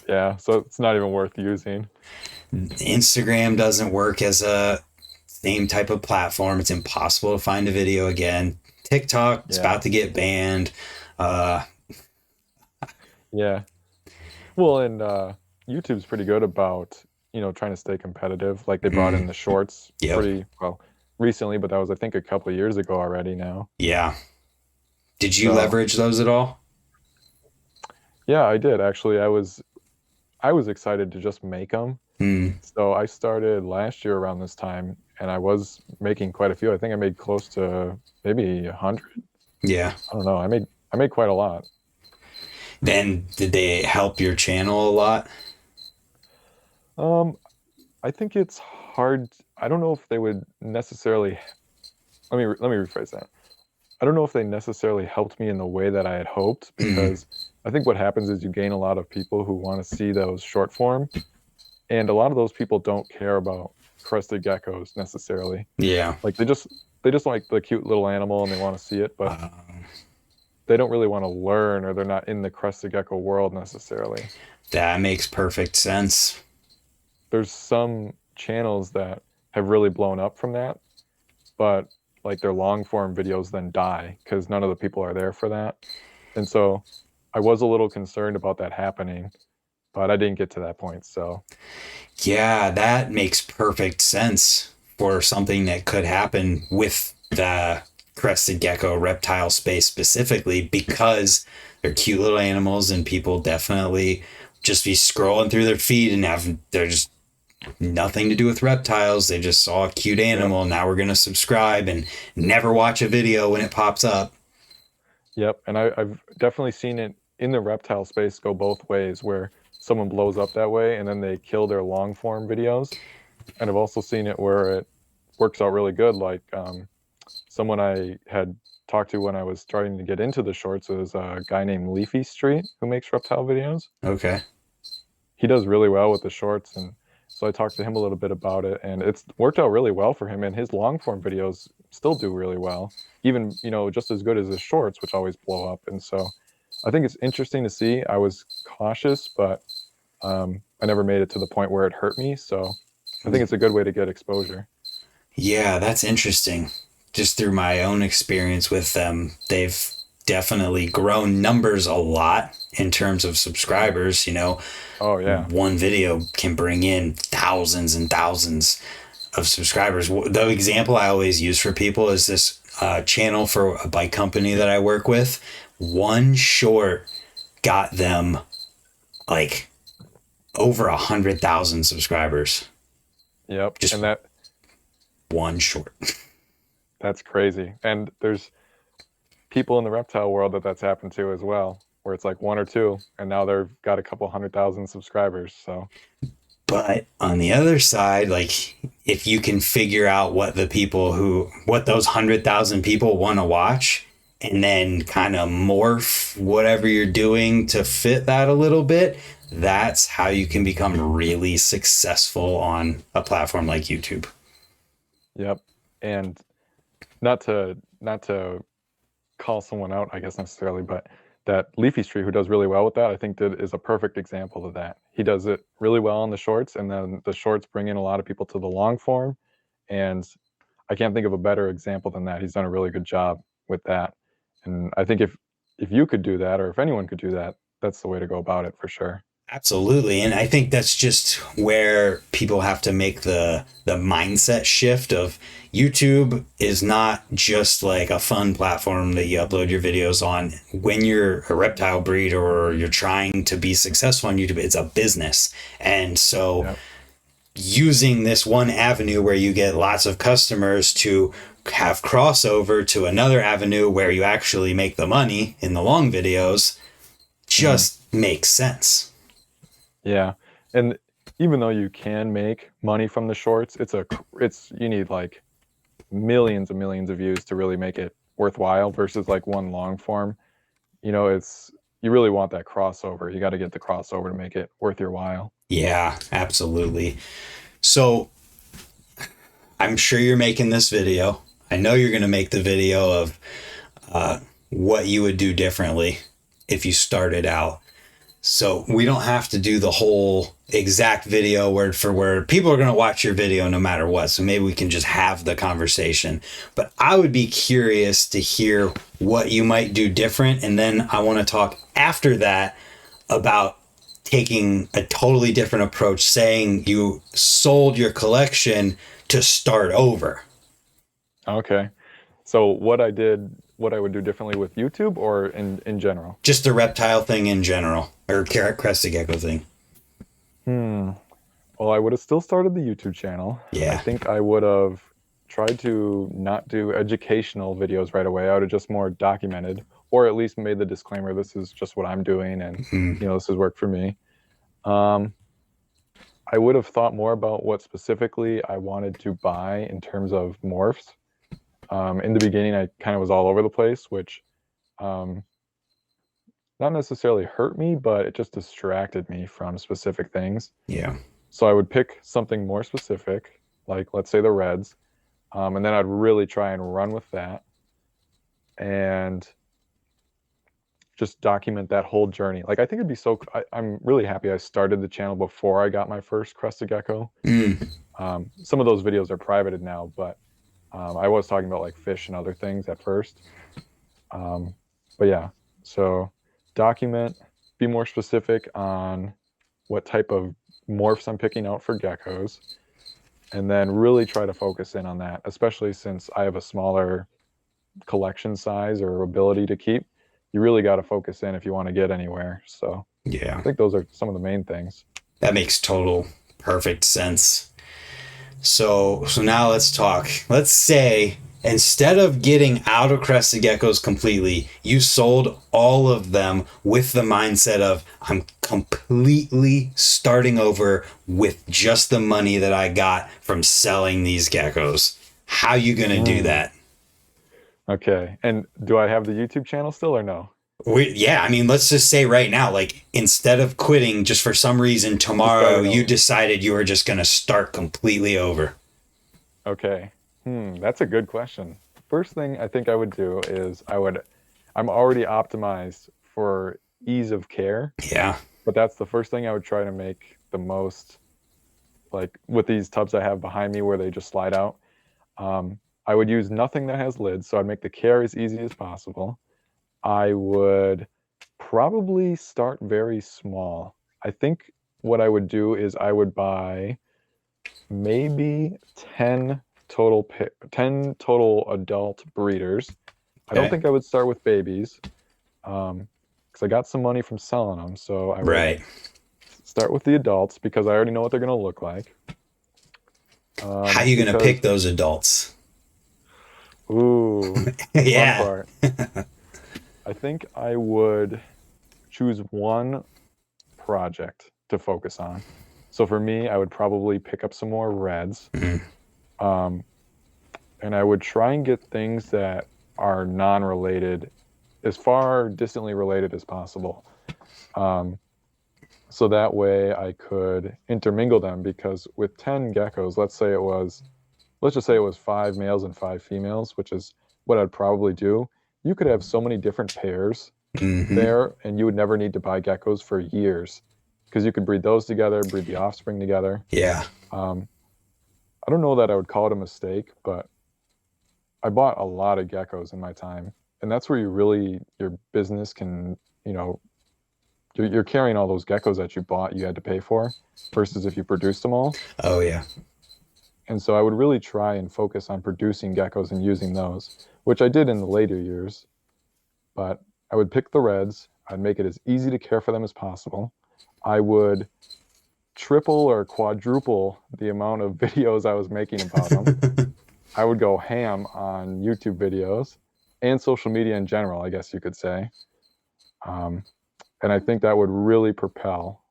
yeah. So it's not even worth using. Instagram doesn't work as a same type of platform. It's impossible to find a video again. TikTok is Yeah, about to get banned. Uh, yeah. Well, and YouTube's pretty good about trying to stay competitive. Like they brought in mm, the shorts yep. pretty well recently, but that was I think a couple of years ago already now. Yeah. Did you So leverage those at all? yeah, I did actually. I was excited to just make them. Hmm. So I started last year around this time, and I was making quite a few. I think I made close to maybe 100. Yeah. I don't know. I made quite a lot. Then did they help your channel a lot? Um, I think it's hard. I don't know if they would necessarily. Let me rephrase that. I don't know if they necessarily helped me in the way that I had hoped, Mm, because I think what happens is you gain a lot of people who want to see those short form, and a lot of those people don't care about crested geckos necessarily. yeah. Like they just like the cute little animal and they want to see it, but Um, they don't really want to learn, or they're not in the crested gecko world necessarily. that makes perfect sense. There's some channels that have really blown up from that, but like their long form videos then die because none of the people are there for that. And so I was a little concerned about that happening, but I didn't get to that point. So Yeah, that makes perfect sense for something that could happen with the crested gecko reptile space specifically because they're cute little animals and people definitely just be scrolling through their feed and have they're just nothing to do with reptiles. They just saw a cute yep, animal. Now we're going to subscribe and never watch a video when it pops up. yep. And I've definitely seen it in the reptile space go both ways, where someone blows up that way and then they kill their long form videos. And I've also seen it where it works out really good. Like someone I had talked to when I was starting to get into the shorts is a guy named Leafy Street who makes reptile videos. Okay. He does really well with the shorts, and so I talked to him a little bit about it, and it's worked out really well for him. And his long form videos still do really well, even just as good as his shorts, which always blow up. And so I think it's interesting to see. I was cautious, but I never made it to the point where it hurt me. So I think it's a good way to get exposure. Yeah, that's interesting. Just through my own experience with them, they've definitely grown numbers a lot in terms of subscribers. Oh yeah. One video can bring in thousands and thousands of subscribers. The example I always use for people is this channel for a bike company that I work with. One short got them like over 100,000 subscribers. Yep. Just And one short. that's crazy. And there's people in the reptile world that's happened to as well, where it's like one or two, and now they've got a couple 100,000 subscribers. So But on the other side, like if you can figure out what those 100,000 people want to watch and then kind of morph whatever you're doing to fit that a little bit, that's how you can become really successful on a platform like YouTube. yep. And not to call someone out, I guess necessarily, but that Leafy Street, who does really well with that, I think that is a perfect example of that. He does it really well on the shorts, and then the shorts bring in a lot of people to the long form. And I can't think of a better example than that. He's done a really good job with that. And I think if you could do that, or if anyone could do that, that's the way to go about it for sure. Absolutely. And I think that's just where people have to make the mindset shift of YouTube is not just like a fun platform that you upload your videos on. When you're a reptile breeder or you're trying to be successful on YouTube, it's a business. And so Yep. using this one avenue where you get lots of customers to have crossover to another avenue where you actually make the money in the long videos Mhm. just makes sense. Yeah. And even though you can make money from the shorts, it's you need like millions and millions of views to really make it worthwhile versus like one long form. It's you really want that crossover. You got to get the crossover to make it worth your while. Yeah, absolutely. So I'm sure you're making this video. I know you're going to make the video of what you would do differently if you started out. So we don't have to do the whole exact video word for word. People are going to watch your video no matter what. So maybe we can just have the conversation. But I would be curious to hear what you might do different. And then I want to talk after that about taking a totally different approach, saying you sold your collection to start over. Okay. So what I would do differently with YouTube or in general? Just the reptile thing in general, or crested gecko thing. Hmm. Well, I would have still started the YouTube channel. I Yeah. think I would have tried to not do educational videos right away. I would have just more documented, or at least made the disclaimer, this is just what I'm doing, and Mm, this has worked for me. Um, I would have thought more about what specifically I wanted to buy in terms of morphs. In the beginning, I kind of was all over the place, which um, not necessarily hurt me, but it just distracted me from specific things. yeah. So I would pick something more specific, like let's say the Reds, and then I'd really try and run with that and just document that whole journey. Like I think it'd be I'm really happy I started the channel before I got my first Crested Gecko. Mm, Some of those videos are privated now, but I was talking about like fish and other things at first. Um, but yeah, so document, be more specific on what type of morphs I'm picking out for geckos, and then really try to focus in on that, especially since I have a smaller collection size or ability to keep. You really got to focus in if you want to get anywhere. So yeah. I think those are some of the main things. That makes total perfect sense. So now let's talk. Let's say instead of getting out of crested geckos completely, you sold all of them with the mindset of I'm completely starting over with just the money that I got from selling these geckos. How you gonna do Mm. that? Okay. And do I have the YouTube channel still or no? Yeah, I mean, let's just say right now, like instead of quitting just for some reason Just tomorrow, starting you over. decided you were just gonna start completely over. Okay. That's a good question. First thing I think I would do is I'm already optimized for ease of care, Yeah. but that's the first thing I would try to make the most, like with these tubs I have behind me where they just slide out. I would use nothing that has lids, so I'd make the care as easy as possible. I would probably start very small. I think what I would do is I would buy maybe 10 total adult breeders. I don't Okay. think I would start with babies because I got some money from selling them. So I would Right. start with the adults because I already know what they're going to look like. How you gonna Because, pick those adults? ooh, the fun Yeah. part. I think I would choose one project to focus on. So for me, I would probably pick up some more reds. Mm. Um, and I would try and get things that are non-related, as far distantly related as possible. Um, so that way I could intermingle them because with 10 geckos, let's just say it was 5 males and 5 females, which is what I'd probably do. You could have so many different pairs Hmm. there, and you would never need to buy geckos for years because you could breed those together, breed the offspring together. Yeah. Um, I don't know that I would call it a mistake, but I bought a lot of geckos in my time, and that's where your business can, you know, you're carrying all those geckos that you bought, you had to pay for, versus if you produced them all. Oh yeah. And so I would really try and focus on producing geckos and using those, which I did in the later years. But I would pick the reds. I'd make it as easy to care for them as possible. I would triple or quadruple the amount of videos I was making about them. I would go ham on YouTube videos and social media in general, I guess you could say. Um, and I think that would really propel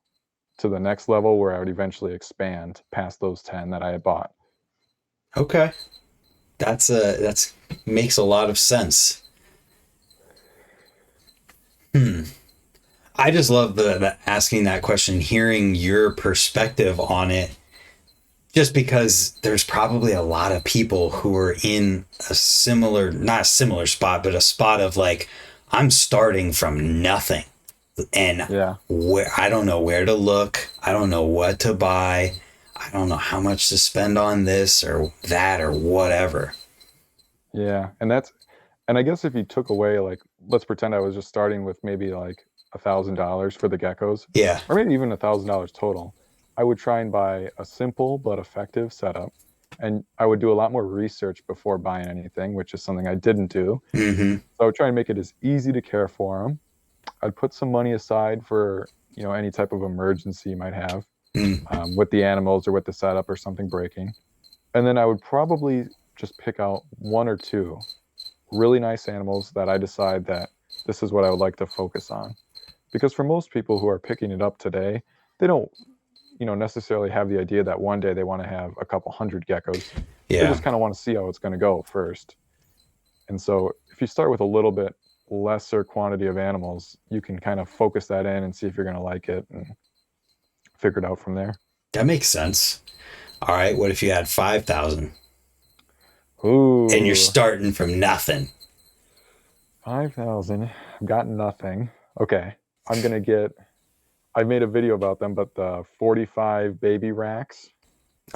to the next level where I would eventually expand past those 10 that I had bought. Okay. That's makes a lot of sense. Hmm. I just love the asking that question, hearing your perspective on it, just because there's probably a lot of people who are in a similar, not a similar spot, but a spot of like, I'm starting from nothing and Yeah. where I don't know where to look. I don't know what to buy. I don't know how much to spend on this or that or whatever. Yeah. And I guess if you took away, like, let's pretend I was just starting with maybe like $1,000 for the geckos, Yeah. or maybe even $1,000 total, I would try and buy a simple but effective setup. And I would do a lot more research before buying anything, which is something I didn't do. Mm-hmm. So I would try and make it as easy to care for them. I'd put some money aside for, any type of emergency you might have Mm. with the animals or with the setup or something breaking. And then I would probably just pick out one or two really nice animals that I decide that this is what I would like to focus on. Because for most people who are picking it up today, they don't, necessarily have the idea that one day they want to have a couple hundred geckos. They Yeah. just kind of want to see how it's going to go first. And so if you start with a little bit lesser quantity of animals, you can kind of focus that in and see if you're going to like it and figure it out from there. That makes sense. All right. What if you had 5,000 and you're Ooh, starting from nothing? 5,000. I've got nothing. Okay. I'm going to get I made a video about them, but the 45 baby racks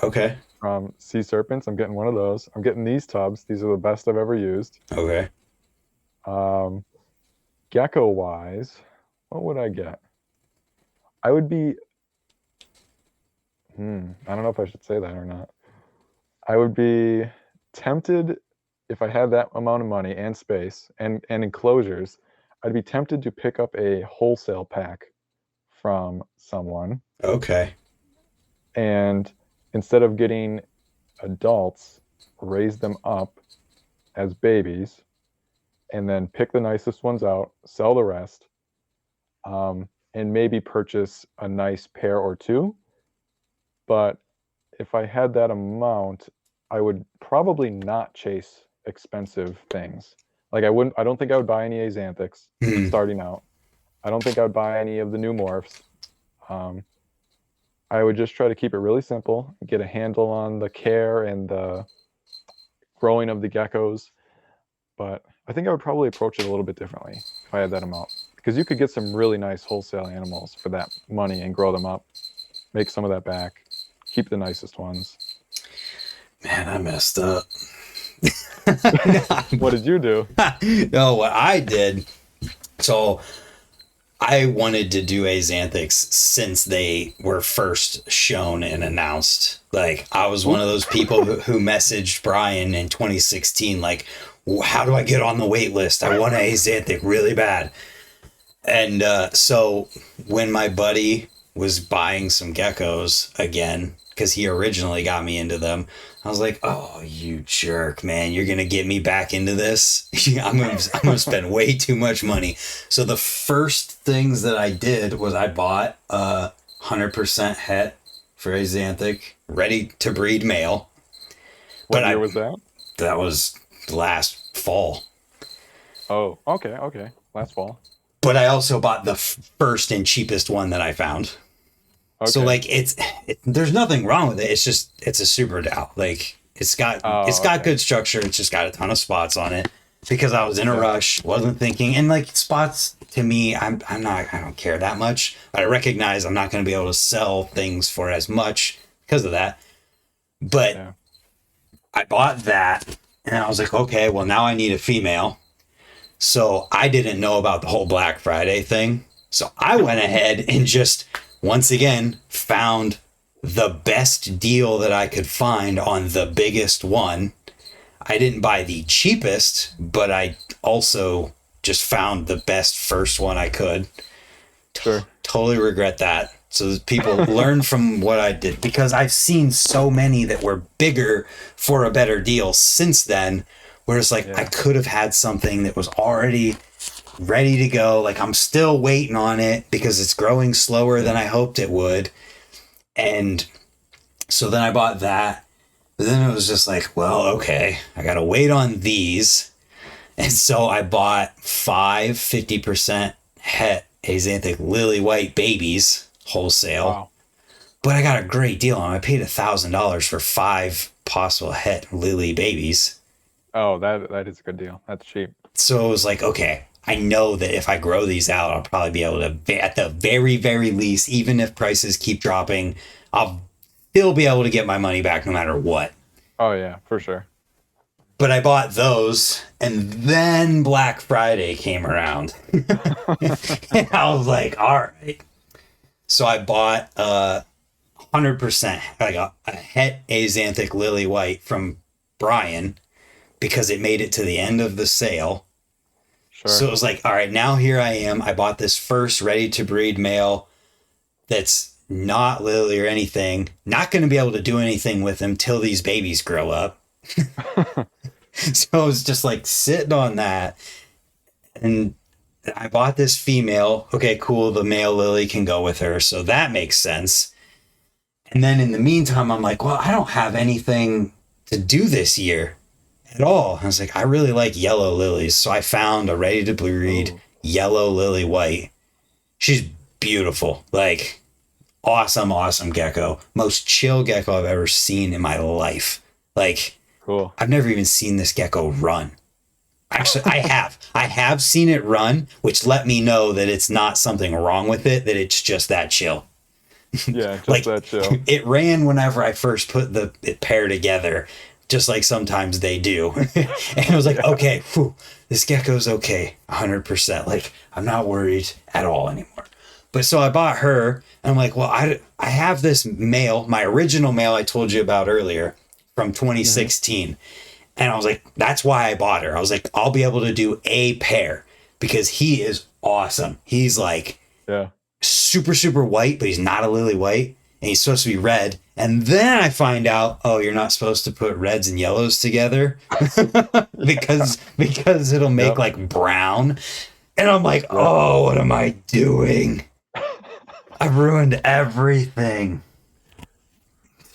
Okay. from Sea Serpents, I'm getting one of those. I'm getting these tubs. These are the best I've ever used. Okay. Um, Gecko wise, what would I get? I would be, I don't know if I should say that or not. I would be tempted if I had that amount of money and space and enclosures. I'd be tempted to pick up a wholesale pack from someone, Okay. and instead of getting adults, raise them up as babies, and then pick the nicest ones out, sell the rest, and maybe purchase a nice pair or two. But if I had that amount, I would probably not chase expensive things. Like I don't think I would buy any Axanthics Hmm. starting out. I don't think I would buy any of the new morphs. Um, I would just try to keep it really simple, get a handle on the care and the growing of the geckos. But I think I would probably approach it a little bit differently if I had that amount. Because you could get some really nice wholesale animals for that money and grow them up, make some of that back, keep the nicest ones. Man, I messed up. What did you do? No, what I did. So I wanted to do Axanthics since they were first shown and announced. Like, I was one Ooh. of those people who messaged Brian in 2016, like, how do I get on the wait list? I want an Axanthic really bad. And so when my buddy was buying some geckos again, because he originally got me into them, I was like, oh, you jerk, man. You're going to get me back into this. I'm going to spend way too much money. So the first things that I did was I bought a 100% het for Axanthic, ready to breed male. What year was that? That was last fall. Oh, okay. Last fall. But I also bought the first and cheapest one that I found. Okay. So like there's nothing wrong with it. It's a super Dow. Like it's got good structure. It's just got a ton of spots on it because I was in a rush, wasn't thinking, and like spots to me, I don't care that much. But I recognize I'm not going to be able to sell things for as much because of that. But I bought that and I was like, okay, well now I need a female. So I didn't know about the whole Black Friday thing. So I went ahead and just once again found the best deal that I could find on the biggest one. I didn't buy the cheapest, but I also just found the best first one I could. Sure. Totally regret that. So people learn from what I did, because I've seen so many that were bigger for a better deal since then, where it's like I could have had something that was already ready to go. Like I'm still waiting on it because it's growing slower than I hoped it would. And so then I bought that, but then it was just like, well, okay, I got to wait on these. And so I bought 50% het Axanthic lily white babies wholesale. Wow. But I got a great deal on. I paid $1,000 for 5 possible het lily babies. Oh, that is a good deal. That's cheap. So it was like, okay, I know that if I grow these out, I'll probably be able to, at the very, very least, even if prices keep dropping, I'll still be able to get my money back no matter what. Oh, yeah, for sure. But I bought those, and then Black Friday came around. And I was like, all right. So I bought 100%, like a het Axanthic lily white from Brian, because it made it to the end of the sale. Sure. So it was like, all right, now here I am. I bought this first ready to breed male that's not lily or anything. Not going to be able to do anything with them till these babies grow up. So I was just like sitting on that. And I bought this female. Okay, cool. The male lily can go with her. So that makes sense. And then in the meantime, I'm like, well, I don't have anything to do this year at all. I was like, I really like yellow lilies. So I found a ready to breed yellow lily white. She's beautiful. Like awesome gecko. Most chill gecko I've ever seen in my life. Like, cool. I've never even seen this gecko run. Actually, I have seen it run, which let me know that it's not something wrong with it, that it's just that chill. Yeah, just like, that chill. It ran whenever I first put the pair together, just like sometimes they do. And I was like, okay, this gecko's okay, 100%. Like, I'm not worried at all anymore. But so I bought her, and I'm like, well, I have this male, my original male I told you about earlier from 2016. Mm-hmm. And I was like, that's why I bought her. I was like, I'll be able to do a pair because he is awesome. He's like super white, but he's not a lily white. And he's supposed to be red. And then I find out, oh, you're not supposed to put reds and yellows together because it'll make like brown. And I'm like, oh, what am I doing? I've ruined everything.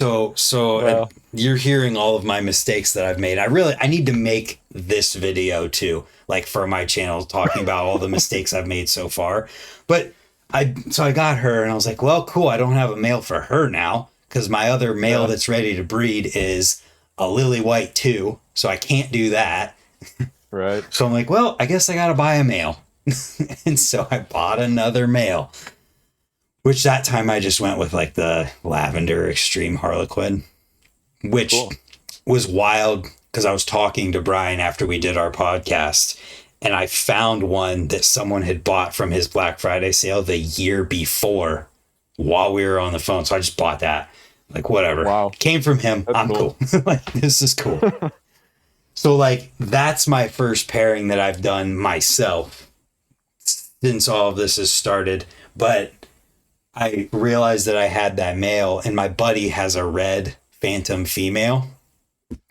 So you're hearing all of my mistakes that I've made. I need to make this video too, like for my channel, talking about all the mistakes I've made so far. But I got her and I was like, well, cool. I don't have a male for her now because my other male that's ready to breed is a lily white too. So I can't do that. Right. So I'm like, well, I guess I got to buy a male. And so I bought another male. Which that time I just went with like the lavender extreme harlequin, which was wild because I was talking to Brian after we did our podcast and I found one that someone had bought from his Black Friday sale the year before while we were on the phone. So I just bought that. Like, whatever. Wow. Came from him. That's I'm cool. Like, this is cool. So like, that's my first pairing that I've done myself since all of this has started. But I realized that I had that male and my buddy has a red phantom female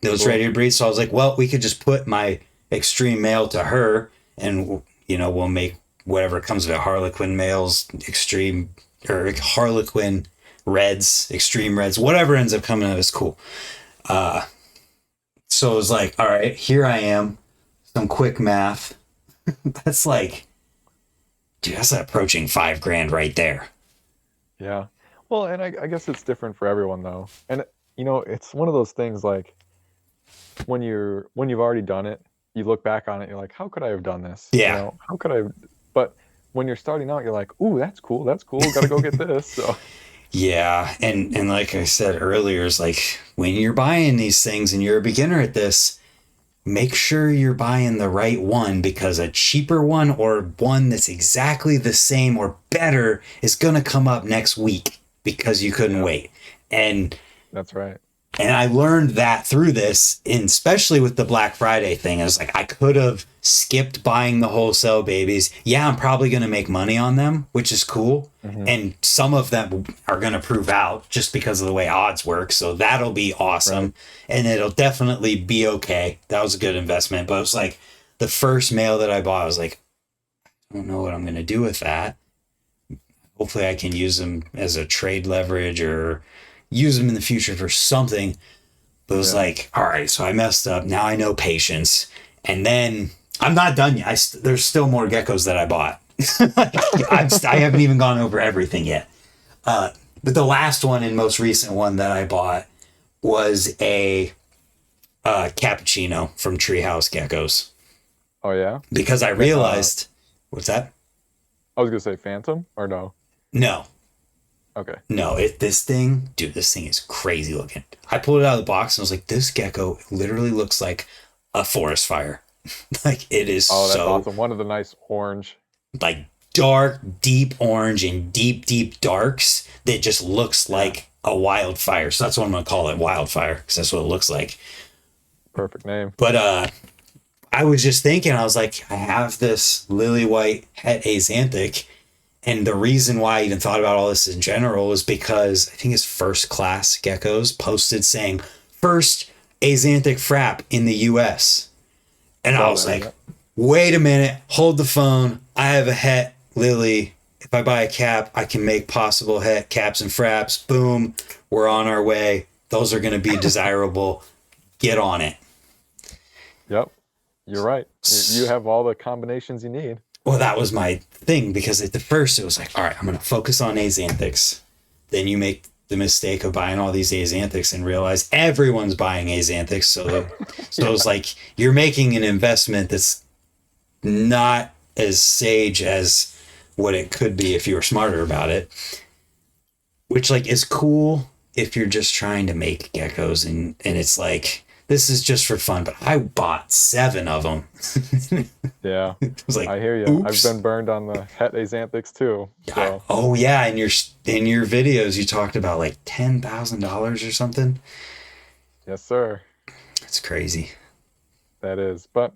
that was Cool. ready to breed. So I was like, well, we could just put my extreme male to her, and we'll make whatever comes of it, Harlequin males, extreme, or Harlequin reds, extreme reds, whatever ends up coming out is cool. So it was like, all right, here I am, some quick math. That's like, dude, that's approaching 5 grand right there. Yeah. Well, and I guess it's different for everyone though. And it's one of those things like when you've already done it, you look back on it, you're like, how could I have done this? Yeah. How could I have, but when you're starting out, you're like, ooh, that's cool. That's cool. Gotta go get this. So Yeah. And like I said earlier, is like when you're buying these things and you're a beginner at this, make sure you're buying the right one, because a cheaper one or one that's exactly the same or better is going to come up next week because you couldn't wait. And that's right. and I learned that through this, and especially with the Black Friday thing. I was like, I could have skipped buying the wholesale babies. Yeah, I'm probably going to make money on them, which is cool. Mm-hmm. And some of them are going to prove out just because of the way odds work. So that'll be awesome. Right. And it'll definitely be okay. That was a good investment. But it was like the first male that I bought, I was like, I don't know what I'm going to do with that. Hopefully I can use them as a trade leverage or use them in the future for something. But it was like, all right, so I messed up. Now I know patience. And then I'm not done yet. There's still more geckos that I bought. I haven't even gone over everything yet. But the last one and most recent one that I bought was a cappuccino from Treehouse Geckos. Oh yeah. Because I realized, what's that? I was gonna say Phantom or no. No, Okay. No, this thing is crazy looking. I pulled it out of the box and I was like, this gecko literally looks like a forest fire. Like it is Oh, that's so awesome. One of the nice orange. like dark, deep orange and deep, deep darks that just looks like a wildfire. So that's what I'm gonna call it, wildfire, because that's what it looks like. Perfect name. But I was just thinking, I was like, I have this lily white het axanthic. And the reason why I even thought about all this in general is because I think it's First Class Geckos posted saying first axanthic frap in the US. And I was like, wait a minute, hold the phone. I have a het lily. If I buy a cap, I can make possible het caps and fraps. Boom, we're on our way. Those are going to be desirable. Get on it. Yep. You're right. You have all the combinations you need. Well, that was my thing, because at the first it was like, all right, I'm going to focus on axanthics. Then you make the mistake of buying all these axanthics and realize everyone's buying axanthics. So it was like, you're making an investment that's not as sage as what it could be if you were smarter about it, which like is cool if you're just trying to make geckos and it's like, this is just for fun, but I bought 7 of them. Yeah, like, I hear you. oops. I've been burned on the het axanthics too. So. Oh yeah, in your videos you talked about like $10,000 or something. Yes, sir. That's crazy. That is, but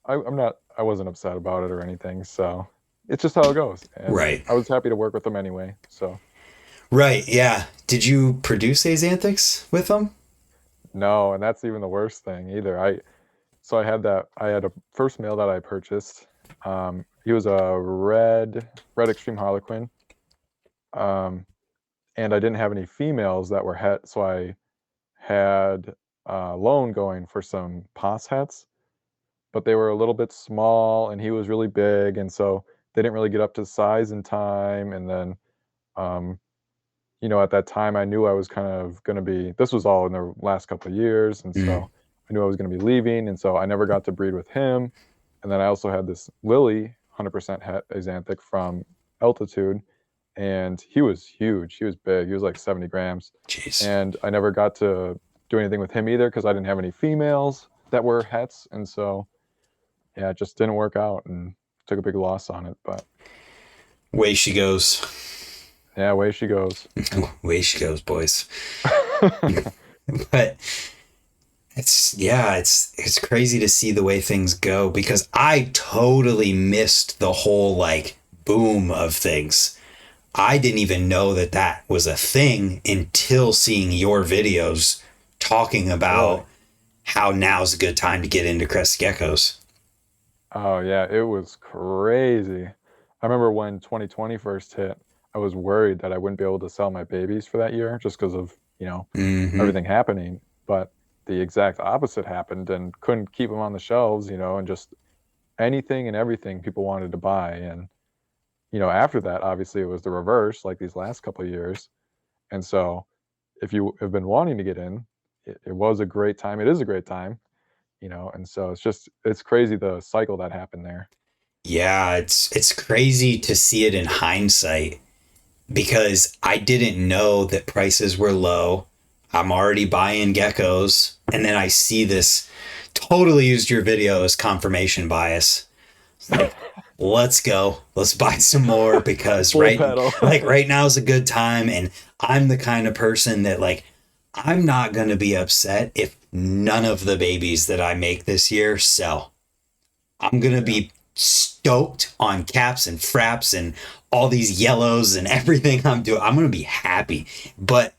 I wasn't upset about it or anything. So it's just how it goes. And right. I was happy to work with them anyway. So. Right. Yeah. Did you produce axanthics with them? No, and that's even the worst thing either. I had a first male that I purchased. He was a red extreme harlequin. And I didn't have any females that were het, so I had a loan going for some pos hets, but they were a little bit small and he was really big, and so they didn't really get up to size in time. And then at that time I knew I was kind of going to be, this was all in the last couple of years, and so I knew I was going to be leaving, and so I never got to breed with him. And then I also had this lily 100% het axanthic from Altitude, and he was huge. He was big. He was like 70 grams. Jeez. And I never got to do anything with him either because I didn't have any females that were hets, and so yeah, it just didn't work out and took a big loss on it. But way she goes. Yeah, away she goes. Way she goes, boys. But it's crazy to see the way things go, because I totally missed the whole like boom of things. I didn't even know that was a thing until seeing your videos talking about how now's a good time to get into Crested Geckos. Oh yeah, it was crazy. I remember when 2020 first hit, I was worried that I wouldn't be able to sell my babies for that year just because of, Hmm. everything happening. But the exact opposite happened and couldn't keep them on the shelves, and just anything and everything people wanted to buy. And, after that, obviously it was the reverse, like these last couple of years. And so if you have been wanting to get in, it was a great time. It is a great time, and so it's crazy the cycle that happened there. Yeah, it's crazy to see it in hindsight because I didn't know that prices were low. I'm already buying geckos, and then I see this. Totally used your video as confirmation bias. Like, let's go, let's buy some more because Full pedal. right now is a good time, and I'm the kind of person that like I'm not gonna be upset if none of the babies that I make this year sell. I'm gonna Yeah. be stoked on caps and fraps and all these yellows and everything I'm doing. I'm gonna be happy. But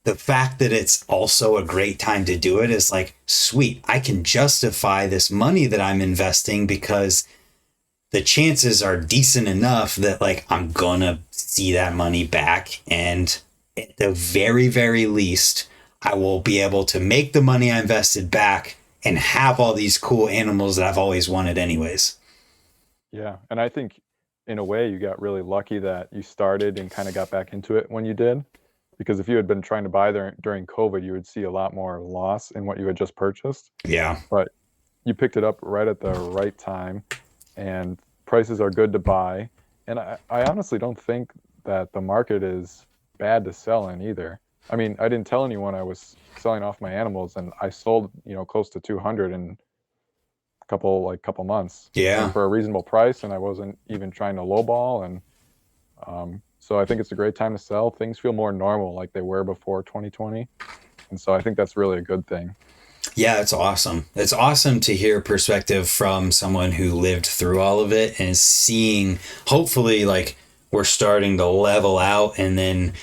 the fact that it's also a great time to do it is like, sweet. I can justify this money that I'm investing because the chances are decent enough that like I'm gonna see that money back. And at the very, very least, I will be able to make the money I invested back and have all these cool animals that I've always wanted anyways. Yeah, and I think in a way you got really lucky that you started and kind of got back into it when you did, because if you had been trying to buy there during COVID, you would see a lot more loss in what you had just purchased. Yeah. But you picked it up right at the right time, and prices are good to buy. And I honestly don't think that the market is bad to sell in either. I mean, I didn't tell anyone I was selling off my animals, and I sold, close to 200 in couple months, and Yeah. for a reasonable price, and I wasn't even trying to lowball. And so I think it's a great time to sell. Things feel more normal like they were before 2020, and so I think that's really a good thing. Yeah, it's awesome. It's awesome to hear perspective from someone who lived through all of it and seeing hopefully like we're starting to level out, and then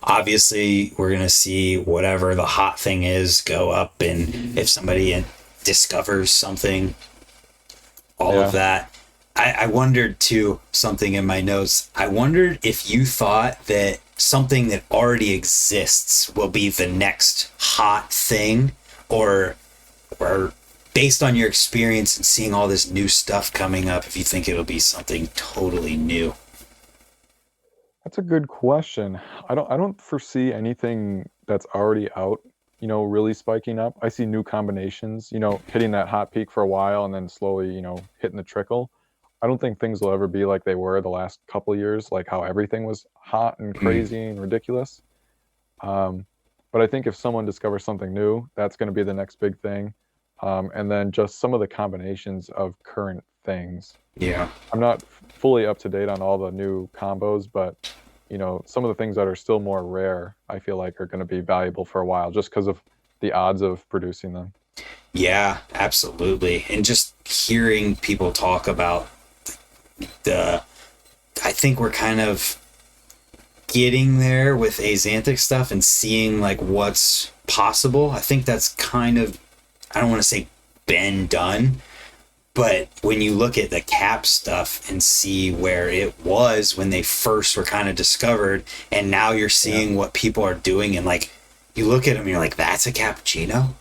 obviously we're going to see whatever the hot thing is go up, and if somebody discovers something, all of Yeah. that. I wondered too, something in my notes. I wondered if you thought that something that already exists will be the next hot thing, or or based on your experience and seeing all this new stuff coming up, if you think it'll be something totally new. That's a good question. I don't foresee anything that's already out, really spiking up. I see new combinations, hitting that hot peak for a while and then slowly, hitting the trickle. I don't think things will ever be like they were the last couple years, like how everything was hot and Mm, crazy and ridiculous. Um, but I think if someone discovers something new, that's going to be the next big thing. And then just some of the combinations of current things. yeah. I'm not fully up to date on all the new combos, but some of the things that are still more rare, I feel like are going to be valuable for a while just because of the odds of producing them. Yeah, absolutely. And just hearing people talk about the, I think we're kind of getting there with axanthic stuff and seeing like what's possible. I think that's kind of, I don't want to say been done, but when you look at the cap stuff and see where it was when they first were kind of discovered, and now you're Yeah. seeing what people are doing, and like you look at them and you're like, that's a cappuccino.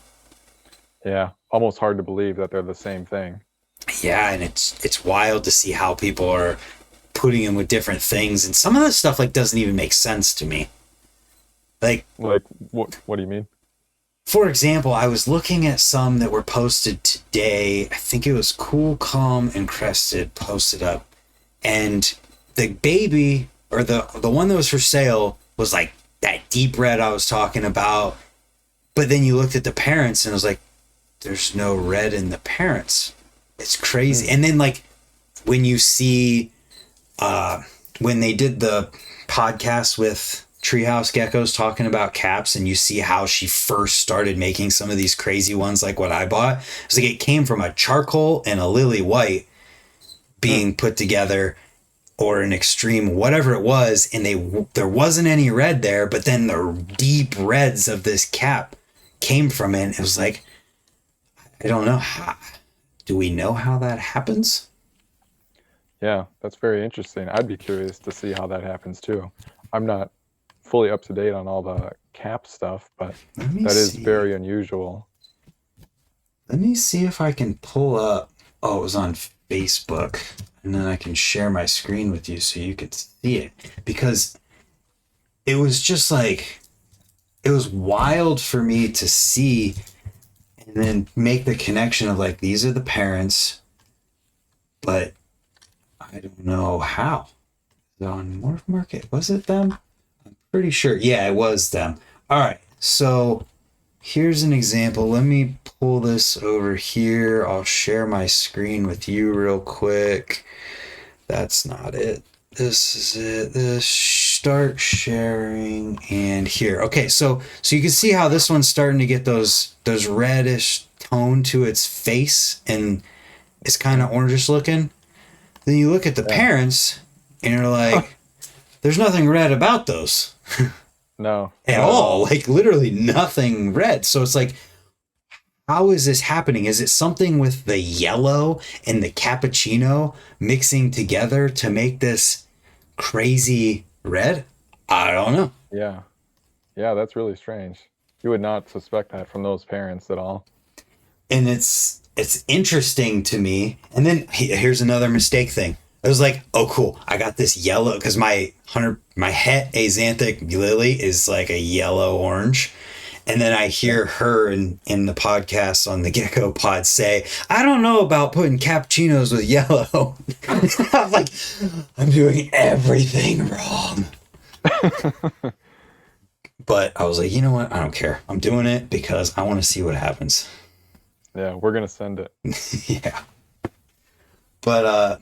Yeah. Almost hard to believe that they're the same thing. Yeah, and it's wild to see how people are putting them with different things, and some of the stuff like doesn't even make sense to me. Like, Like, what do you mean? for example, I was looking at some that were posted today. I think it was Cool, Calm, and Crested posted up, and the baby, or the one that was for sale, was like that deep red I was talking about. But then you looked at the parents and it was like, there's no red in the parents. It's crazy. Hmm. And then like when you see when they did the podcast with Treehouse Geckos talking about caps, and you see how she first started making some of these crazy ones like what I bought. It's like it came from a charcoal and a lily white Hmm. being put together, or an extreme whatever it was, and there wasn't any red there, but then the deep reds of this cap came from it. It was like, I don't know how. Do we know how that happens? Yeah, that's very interesting. I'd be curious to see how that happens too. I'm not fully up to date on all the cap stuff, but Let me that is see. very unusual. Let me see if I can pull up. Oh, it was on Facebook. And then I can share my screen with you so you can see it. Because it was just like, it was wild for me to see and then make the connection of like, these are the parents, but I don't know how. On Morph Market, was it them? Pretty sure. Yeah, it was them. All right. So here's an example. Let me pull this over here. I'll share my screen with you real quick. That's not it. This is it. This start sharing and here. Okay, so you can see how this one's starting to get those reddish tone to its face and it's kind of orangish looking. Then you look at the Yeah. parents and you're like, there's nothing red about those No, at not at all. all. Like literally nothing red. So it's like, how is this happening? Is it something with the yellow and the cappuccino mixing together to make this crazy red? I don't know. Yeah. Yeah, that's really strange. You would not suspect that from those parents at all. And it's interesting to me. And then here's another mistake thing. I was like, oh cool, I got this yellow because my het axanthic lily is like a yellow orange. And then I Yeah. hear her in the podcast on the Gecko Pod say, I don't know about putting cappuccinos with yellow. I'm like, I'm doing everything wrong. But I was like, you know what? I don't care. I'm doing it because I want to see what happens. Yeah, we're gonna send it. Yeah. But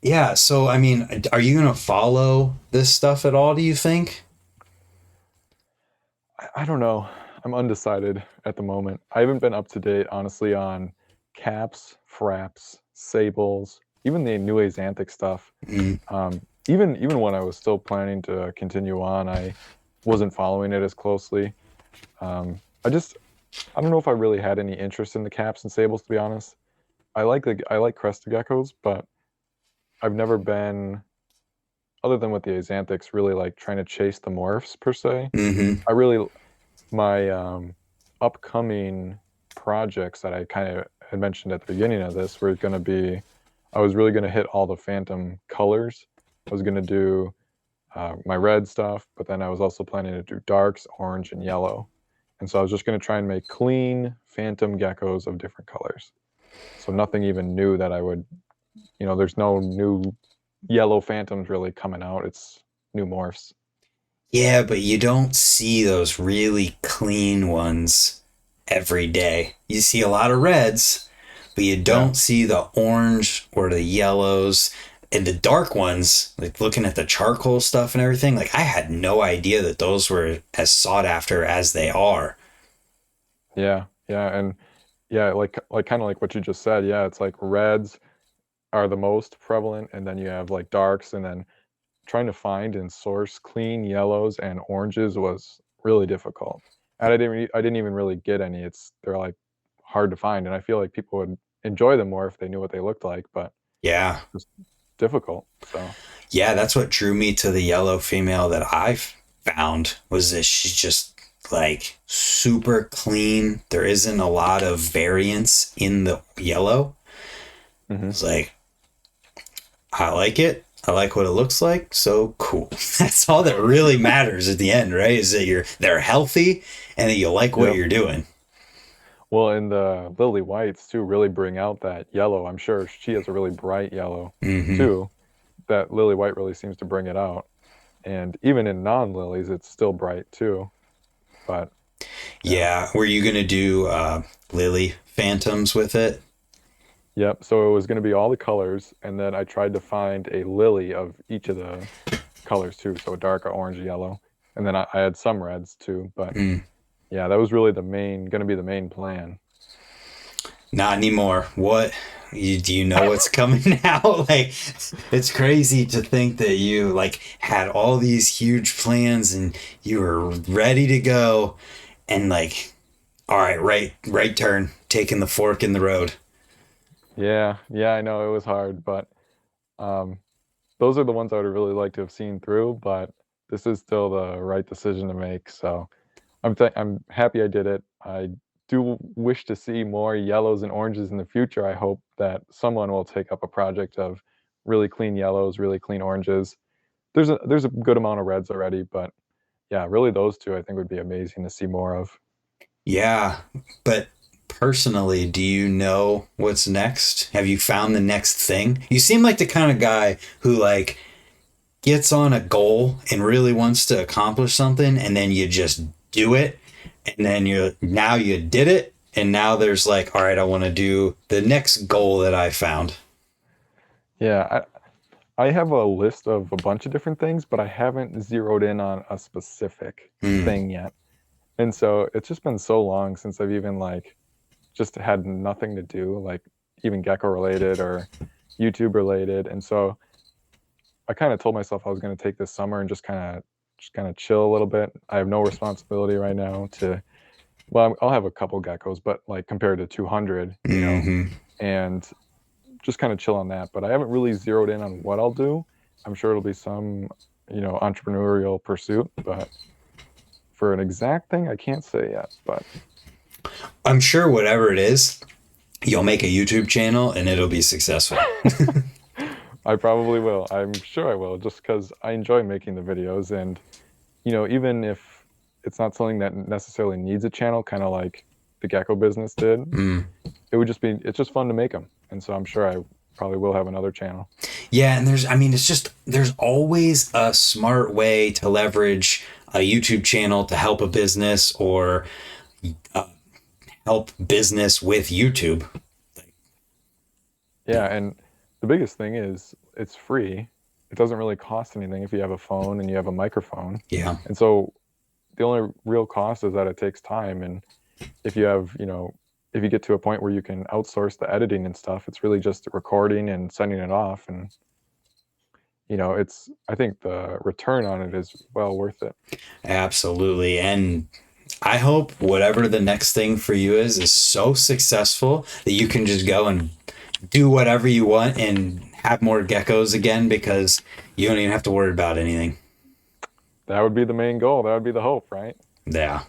yeah, so I mean, are you gonna follow this stuff at all, do you think? I don't know. I'm undecided at the moment. I haven't been up to date, honestly, on caps, fraps, sables, even the new Axanthic stuff. Mm, Even when I was still planning to continue on, I wasn't following it as closely. I don't know if I really had any interest in the caps and sables, to be honest. I like Crested Geckos, but I've never been, other than with the Axanthics, really like trying to chase the morphs per se. mm-hmm. I really my upcoming projects that I kind of had mentioned at the beginning of this were going to be, I was really going to hit all the phantom colors. I was going to do my red stuff, but then I was also planning to do darks, orange, and yellow. And so I was just going to try and make clean phantom geckos of different colors. So nothing even new that I would, there's no new yellow phantoms really coming out. It's new morphs. Yeah, but you don't see those really clean ones every day. You see a lot of reds, but you Yeah. don't see the orange or the yellows and the dark ones. Like looking at the charcoal stuff and everything, like I had no idea that those were as sought after as they are. Yeah. Yeah. And yeah, like kind of like what you just said. Yeah, it's like reds are the most prevalent, and then you have like darks, and then trying to find and source clean yellows and oranges was really difficult. And I didn't even really get any. They're like hard to find, and I feel like people would enjoy them more if they knew what they looked like, but Yeah. it's difficult. So Yeah, that's what drew me to the yellow female that I've found was that she's just like super clean. There isn't a lot of variance in the yellow. hmm It's like I like it. I like what it looks like. So cool. That's all that really matters at the end, right? Is that they're healthy and that you like what yep. you're doing. Well, and the lily whites too really bring out that yellow. I'm sure she has a really bright yellow Mm-hmm. too. That lily white really seems to bring it out. And even in non-lilies, it's still bright too. But yeah. Yeah. Were you gonna do Lily Phantoms with it? Yep. So it was going to be all the colors, and then I tried to find a lily of each of the colors too. So a dark, a orange, yellow, and then I had some reds too. But Mm. yeah, that was really going to be the main plan. Not anymore. What? Do you know what's coming now? Like, it's crazy to think that you like had all these huge plans and you were ready to go, and like, all right, right turn. taking the fork in the road. Yeah, yeah, I know it was hard, but um, those are the ones I would really like to have seen through. But this is still the right decision to make. So I'm happy I did it. I do wish to see more yellows and oranges in the future. I hope that someone will take up a project of really clean yellows, really clean oranges. There's a good amount of reds already, but yeah, really those two I think would be amazing to see more of. Yeah, but personally, do you know what's next? Have you found the next thing? You seem like the kind of guy who like gets on a goal and really wants to accomplish something, and then you just do it, and then you did it, and now there's like, all right, I want to do the next goal that I found. Yeah, I have a list of a bunch of different things, but I haven't zeroed in on a specific Hmm. thing yet. And so it's just been so long since I've even like just had nothing to do, like even gecko related or YouTube related. And so I kind of told myself I was going to take this summer and just kind of chill a little bit. I have no responsibility right now to, well, I'll have a couple geckos, but like compared to 200, Hmm. and just kind of chill on that. But I haven't really zeroed in on what I'll do. I'm sure it'll be some, entrepreneurial pursuit, but for an exact thing, I can't say yet. But I'm sure whatever it is, you'll make a YouTube channel and it'll be successful. I probably will. I'm sure I will, just because I enjoy making the videos. And, even if it's not something that necessarily needs a channel, kind of like the gecko business did, Mm. it's just fun to make them. And so I'm sure I probably will have another channel. Yeah, and I mean, there's always a smart way to leverage a YouTube channel to help a business or uh, help business with YouTube. Yeah. And the biggest thing is it's free. It doesn't really cost anything if you have a phone and you have a microphone. Yeah. And so the only real cost is that it takes time. And if you have, if you get to a point where you can outsource the editing and stuff, it's really just recording and sending it off. And, I think the return on it is well worth it. Absolutely. And I hope whatever the next thing for you is so successful that you can just go and do whatever you want and have more geckos again because you don't even have to worry about anything. That would be the main goal. That would be the hope, right? Yeah.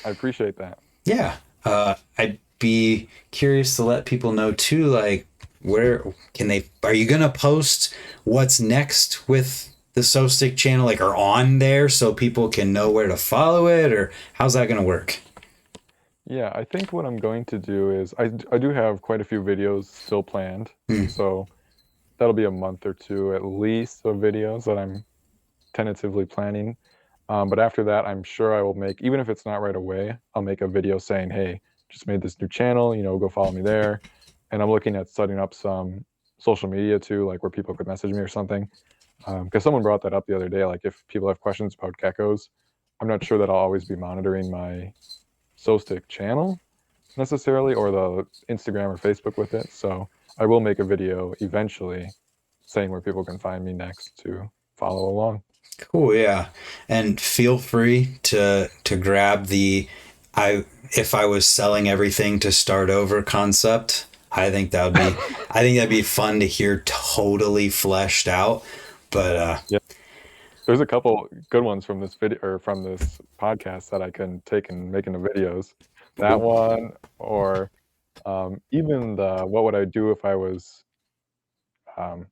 I appreciate that. Yeah. I'd be curious to let people know too, like, where are you going to post what's next with the Sostic channel, like, or on there so people can know where to follow it, or how's that going to work? Yeah, I think what I'm going to do is I do have quite a few videos still planned. Hmm. And so that'll be a month or two at least of videos that I'm tentatively planning. But after that, I'm sure I will make, even if it's not right away, I'll make a video saying, hey, just made this new channel, go follow me there. And I'm looking at setting up some social media too, like where people could message me or something. Because someone brought that up the other day, like if people have questions about geckos, I'm not sure that I'll always be monitoring my Sostic channel necessarily or the Instagram or Facebook with it. So I will make a video eventually saying where people can find me next to follow along. Cool, yeah. And feel free to grab the I if I was selling everything to start over concept. I think that'd be fun to hear totally fleshed out. But Yeah, there's a couple good ones from this video or from this podcast that I can take and make into videos. That one, or even the what would I do if I was, um,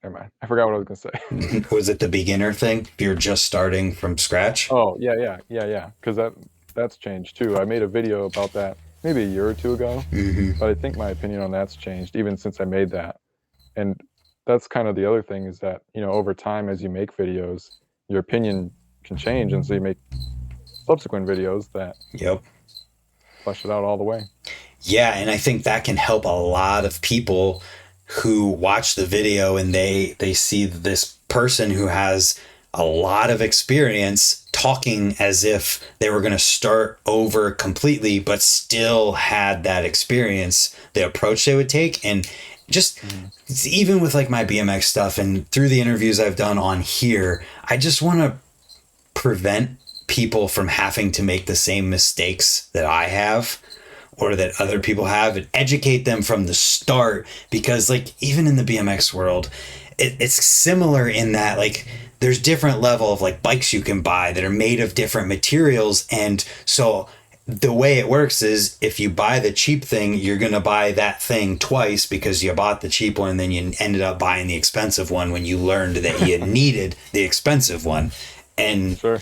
never mind, I forgot what I was gonna say. was it the beginner thing? If you're just starting from scratch? Oh yeah, yeah, yeah, yeah. Because that's changed too. I made a video about that maybe a year or two ago, Hmm. but I think my opinion on that's changed even since I made that. And that's kind of the other thing is that over time as you make videos, your opinion can change, and so you make subsequent videos that Yep. flesh it out all the way. Yeah, and I think that can help a lot of people who watch the video and they see this person who has a lot of experience talking as if they were going to start over completely but still had that experience, the approach they would take. And just Mhm. it's even with like my BMX stuff and through the interviews I've done on here, I just want to prevent people from having to make the same mistakes that I have or that other people have, and educate them from the start. Because like even in the BMX world, it's similar in that like there's different level of like bikes you can buy that are made of different materials. And so the way it works is if you buy the cheap thing, you're going to buy that thing twice because you bought the cheap one and then you ended up buying the expensive one when you learned that you needed the expensive one. And Sure.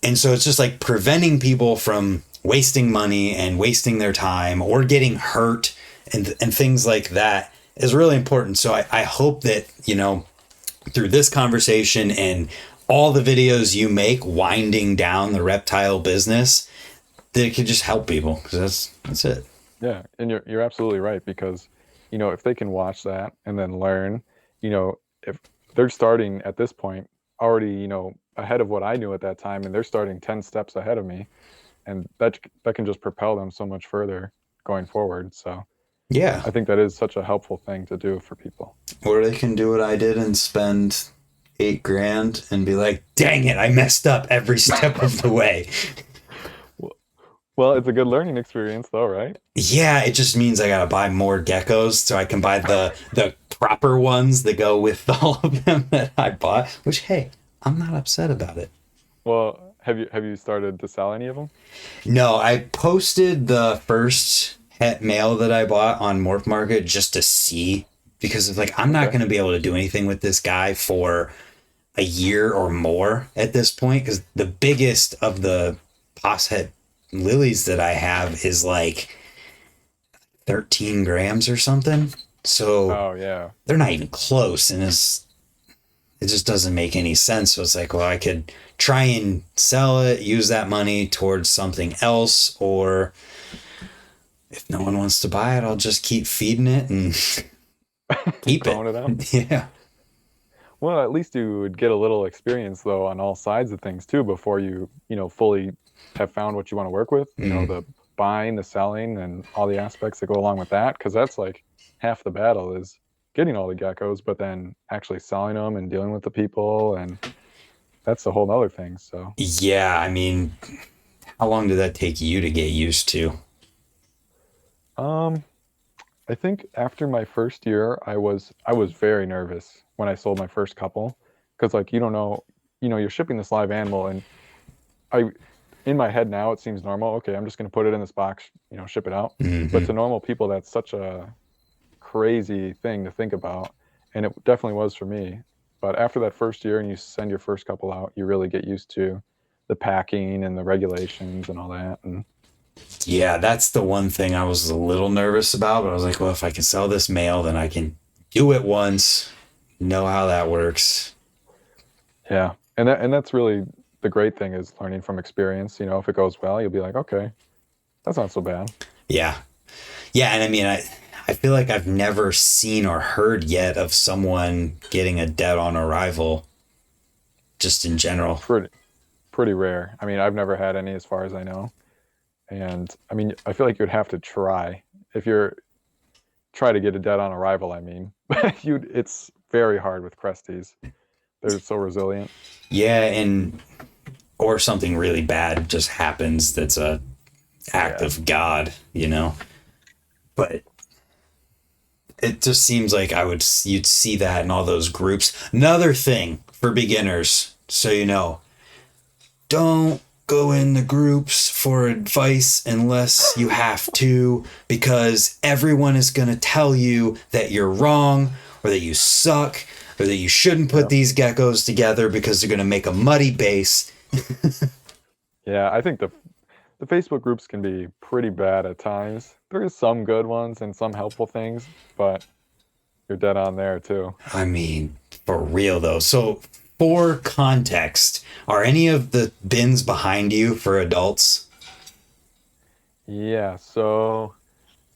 and so it's just like preventing people from wasting money and wasting their time or getting hurt and things like that is really important. So I hope that, you know, through this conversation and all the videos you make winding down the reptile business, that it could just help people, because that's it. Yeah, and you're absolutely right, because you know, if they can watch that and then learn, you know, if they're starting at this point already, you know, ahead of what I knew at that time, and they're starting 10 steps ahead of me, and that can just propel them so much further going forward. So Yeah. I think that is such a helpful thing to do for people. Or they can do what I did and spend 8 grand and be like, dang it, I messed up every step of the way. Well, it's a good learning experience though, right? Yeah, it just means I gotta buy more geckos so I can buy the proper ones that go with all of them that I bought. Which, hey, I'm not upset about it. Well, have you started to sell any of them? No, I posted the first het male that I bought on Morph Market just to see, because it's like I'm not Okay. going to be able to do anything with this guy for a year or more at this point, because the biggest of the pos het lilies that I have is like 13 grams or something. So Oh yeah. they're not even close, and it just doesn't make any sense. So it's like, well, I could try and sell it, use that money towards something else, or if no one wants to buy it, I'll just keep feeding it and keep Throwing it out. it. Yeah. Well, at least you would get a little experience though on all sides of things too before you know, fully have found what you want to work with. You know, the buying, the selling, and all the aspects that go along with that, because that's like half the battle is getting all the geckos, but then actually selling them and dealing with the people, and that's a whole nother thing. So Yeah. I mean, how long did that take you to get used to? um I think after my first year, I was very nervous when I sold my first couple, because like you don't know, you know, you're shipping this live animal, and I in my head now it seems normal. Okay, I'm just going to put it in this box, you know, ship it out. But Hmm. to normal people, that's such a crazy thing to think about, and it definitely was for me. But after that first year, and you send your first couple out, you really get used to the packing and the regulations and all that. And Yeah, that's the one thing I was a little nervous about, but I was like, well, if I can sell this male, then I can do it once, know how that works. yeah, and that's really the great thing, is learning from experience. You know, if it goes well, you'll be like, okay, that's not so bad. Yeah. Yeah, and I mean, I feel like I've never seen or heard yet of someone getting a dead on arrival, just in general. Pretty pretty rare. I mean, I've never had any as far as I know. And I mean, I feel like you'd have to try, if you're try to get a dead on arrival. I mean, you it's very hard with Cresties. They're so resilient. Yeah, and or something really bad just happens that's a act Yeah. of God, you know. But it just seems like you'd see that in all those groups. Another thing for beginners, so you know, don't go in the groups for advice unless you have to, because everyone is going to tell you that you're wrong or that you suck or that you shouldn't put Yeah. these geckos together because they're going to make a muddy base. Yeah, I think the Facebook groups can be pretty bad at times. There is some good ones and some helpful things, but you're dead on there too. I mean, for real though. So, for context, are any of the bins behind you for adults? Yeah, so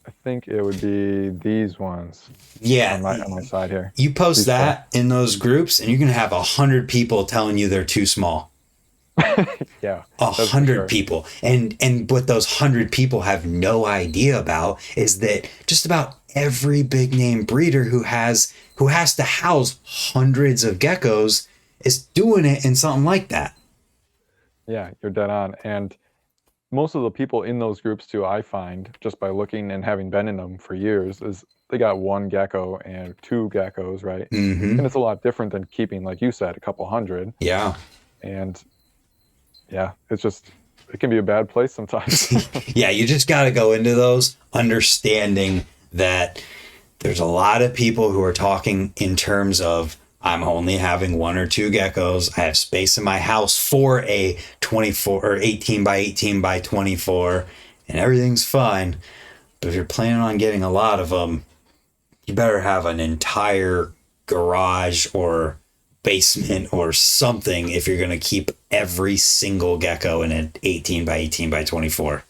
I think it would be these ones Yeah, on my side here. you post These four. that in those groups, and you're gonna have 100 people telling you they're too small. Yeah, A that's for hundred sure. people, and what those 100 people have no idea about is that just about every big name breeder who has to house hundreds of geckos is doing it in something like that. Yeah, you're dead on. And most of the people in those groups too, I find just by looking and having been in them for years, is they got one gecko and two geckos, right? And Mm-hmm. it's a lot different than keeping, like you said, a couple hundred. Yeah. And yeah, it's just, it can be a bad place sometimes. Yeah, you just got to go into those understanding that there's a lot of people who are talking in terms of I'm only having one or two geckos. I have space in my house for a 24 or 18 by 18 by 24 and everything's fine. But if you're planning on getting a lot of them, you better have an entire garage or basement or something if you're going to keep every single gecko in an 18 by 18 by 24.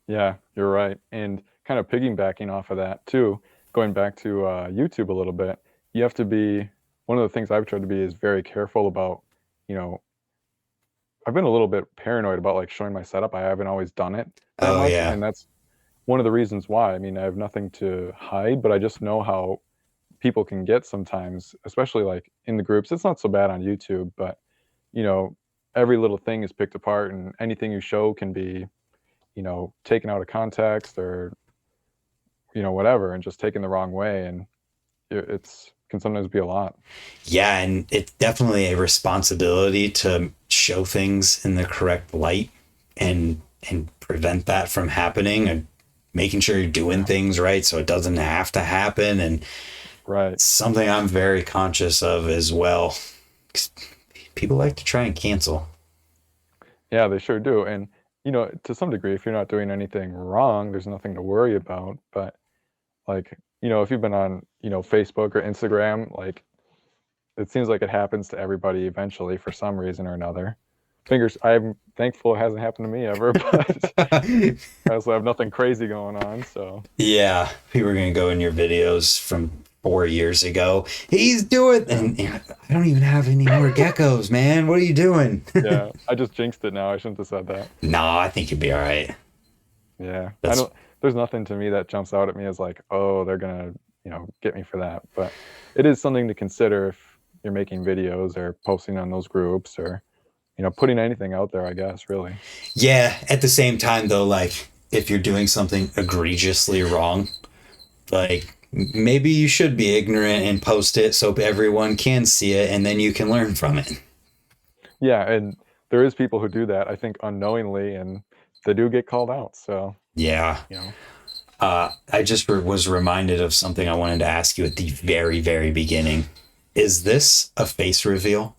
Yeah, you're right. And kind of piggybacking off of that too, going back to YouTube a little bit, you have to be, one of the things I've tried to be is very careful about, you know, I've been a little bit paranoid about like showing my setup. I haven't always done it that Oh, much, yeah. and that's one of the reasons why. I mean, I have nothing to hide, but I just know how people can get sometimes, especially like in the groups. It's not so bad on YouTube, but you know, every little thing is picked apart, and anything you show can be, taken out of context or whatever, and just taken the wrong way, and it's can sometimes be a lot. Yeah, and it's definitely a responsibility to show things in the correct light and prevent that from happening and making sure you're doing Yeah. things right so it doesn't have to happen. And Right. it's something I'm very conscious of as well. 'Cause people like to try and cancel. Yeah, they sure do. And, to some degree, if you're not doing anything wrong, there's nothing to worry about. But, like, if you've been on, Facebook or Instagram, like, it seems like it happens to everybody eventually for some reason or another. I'm thankful it hasn't happened to me ever, but I also have nothing crazy going on. So, Yeah, people are gonna go in your videos from 4 years ago. He's doing, yeah. and I don't even have any more geckos, man. What are you doing? Yeah. I just jinxed it now. I shouldn't have said that. No, I think you'd be all right. Yeah. That's There's nothing to me that jumps out at me as like, oh, they're gonna, get me for that. But it is something to consider if you're making videos or posting on those groups or, putting anything out there, I guess, really. Yeah. At the same time, though, like if you're doing something egregiously wrong, like maybe you should be ignorant and post it so everyone can see it, and then you can learn from it. Yeah, and there is people who do that, I think unknowingly, and they do get called out. So, Yeah. you know, I just was reminded of something I wanted to ask you at the very, very beginning. Is this a face reveal?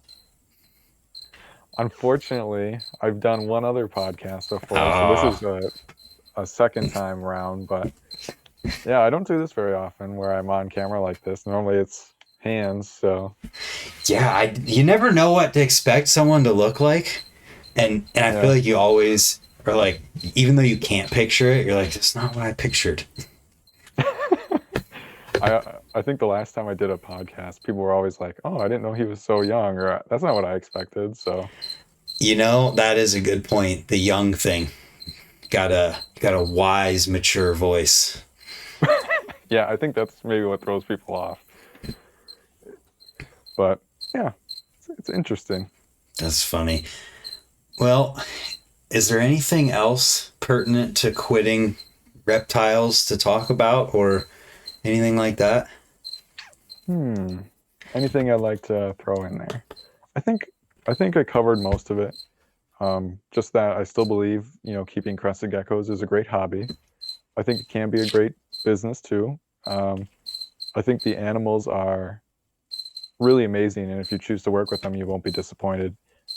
unfortunately, I've done one other podcast before, so this Oh, is a second time round. But yeah, I don't do this very often where I'm on camera like this. Normally it's hands. So yeah. You never know what to expect someone to look like, and I feel yeah, like you always are like, even though you can't picture it, you're like, that's not what I pictured. I think the last time I did a podcast, people were always like, "Oh, I didn't know he was so young," or "That's not what I expected." So You know, that is a good point. The young thing got a wise, mature voice. yeah, I think that's maybe what throws people off. But yeah, it's interesting. That's funny. Well, is there anything else pertinent to quitting reptiles to talk about or anything like that? Hmm. Anything I'd like to throw in there? I think I think I covered most of it. Just that I still believe, keeping crested geckos is a great hobby. I think it can be a great business too. Um, I think the animals are really amazing, and if you choose to work with them, you won't be disappointed.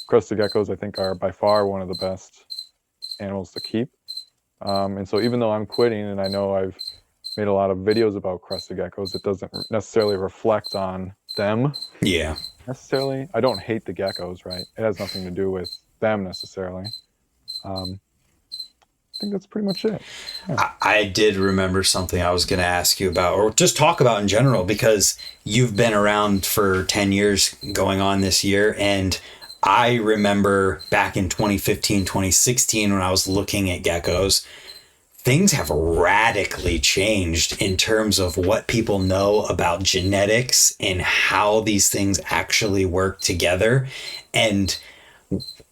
Crested geckos, I think, are by far one of the best animals to keep. And so, even though I'm quitting, and I know I've made a lot of videos about crested geckos, it doesn't necessarily reflect on them Yeah. necessarily. I don't hate the geckos, right? It has nothing to do with them necessarily. Um, I think that's pretty much it. Yeah. I did remember something I was going to ask you about, or just talk about in general, because you've been around for 10 years going on this year. And I remember back in 2015, 2016, when I was looking at geckos, things have radically changed in terms of what people know about genetics and how these things actually work together. And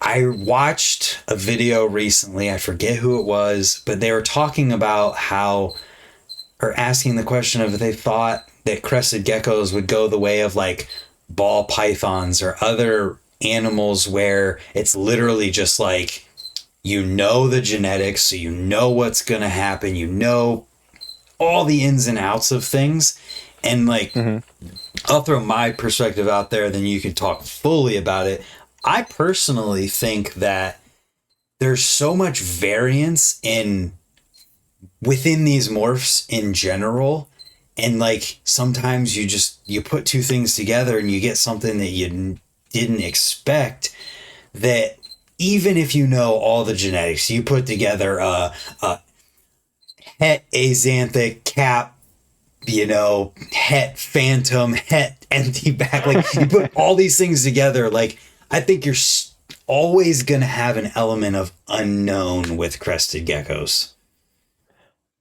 I watched a video recently, I forget who it was, but they were talking about how, or asking the question of if they thought that crested geckos would go the way of like ball pythons or other animals where it's literally just like, you know, the genetics, so you know what's going to happen, you know, all the ins and outs of things. And like, Hmm. I'll throw my perspective out there, then you can talk fully about it. I personally think that there's so much variance in within these morphs in general, and like sometimes you put two things together and you get something that you didn't expect, that even if you know all the genetics, you put together a het axanthic cap, you know, het phantom, het empty back, like you put all these things together, like I think you're always going to have an element of unknown with crested geckos.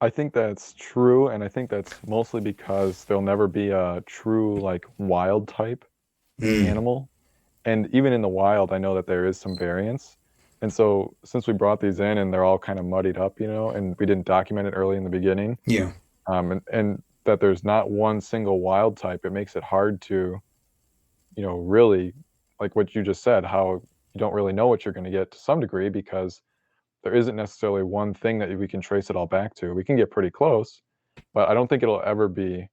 I think that's true, and I think that's mostly because there'll never be a true like wild type Mm, animal. And even in the wild, I know that there is some variance. And so since we brought these in and they're all kind of muddied up, and we didn't document it early in the beginning, yeah. and that there's not one single wild type, it makes it hard to, really, like what you just said, how you don't really know what you're going to get to some degree because there isn't necessarily one thing that we can trace it all back to. We can get pretty close, but I don't think it'll ever be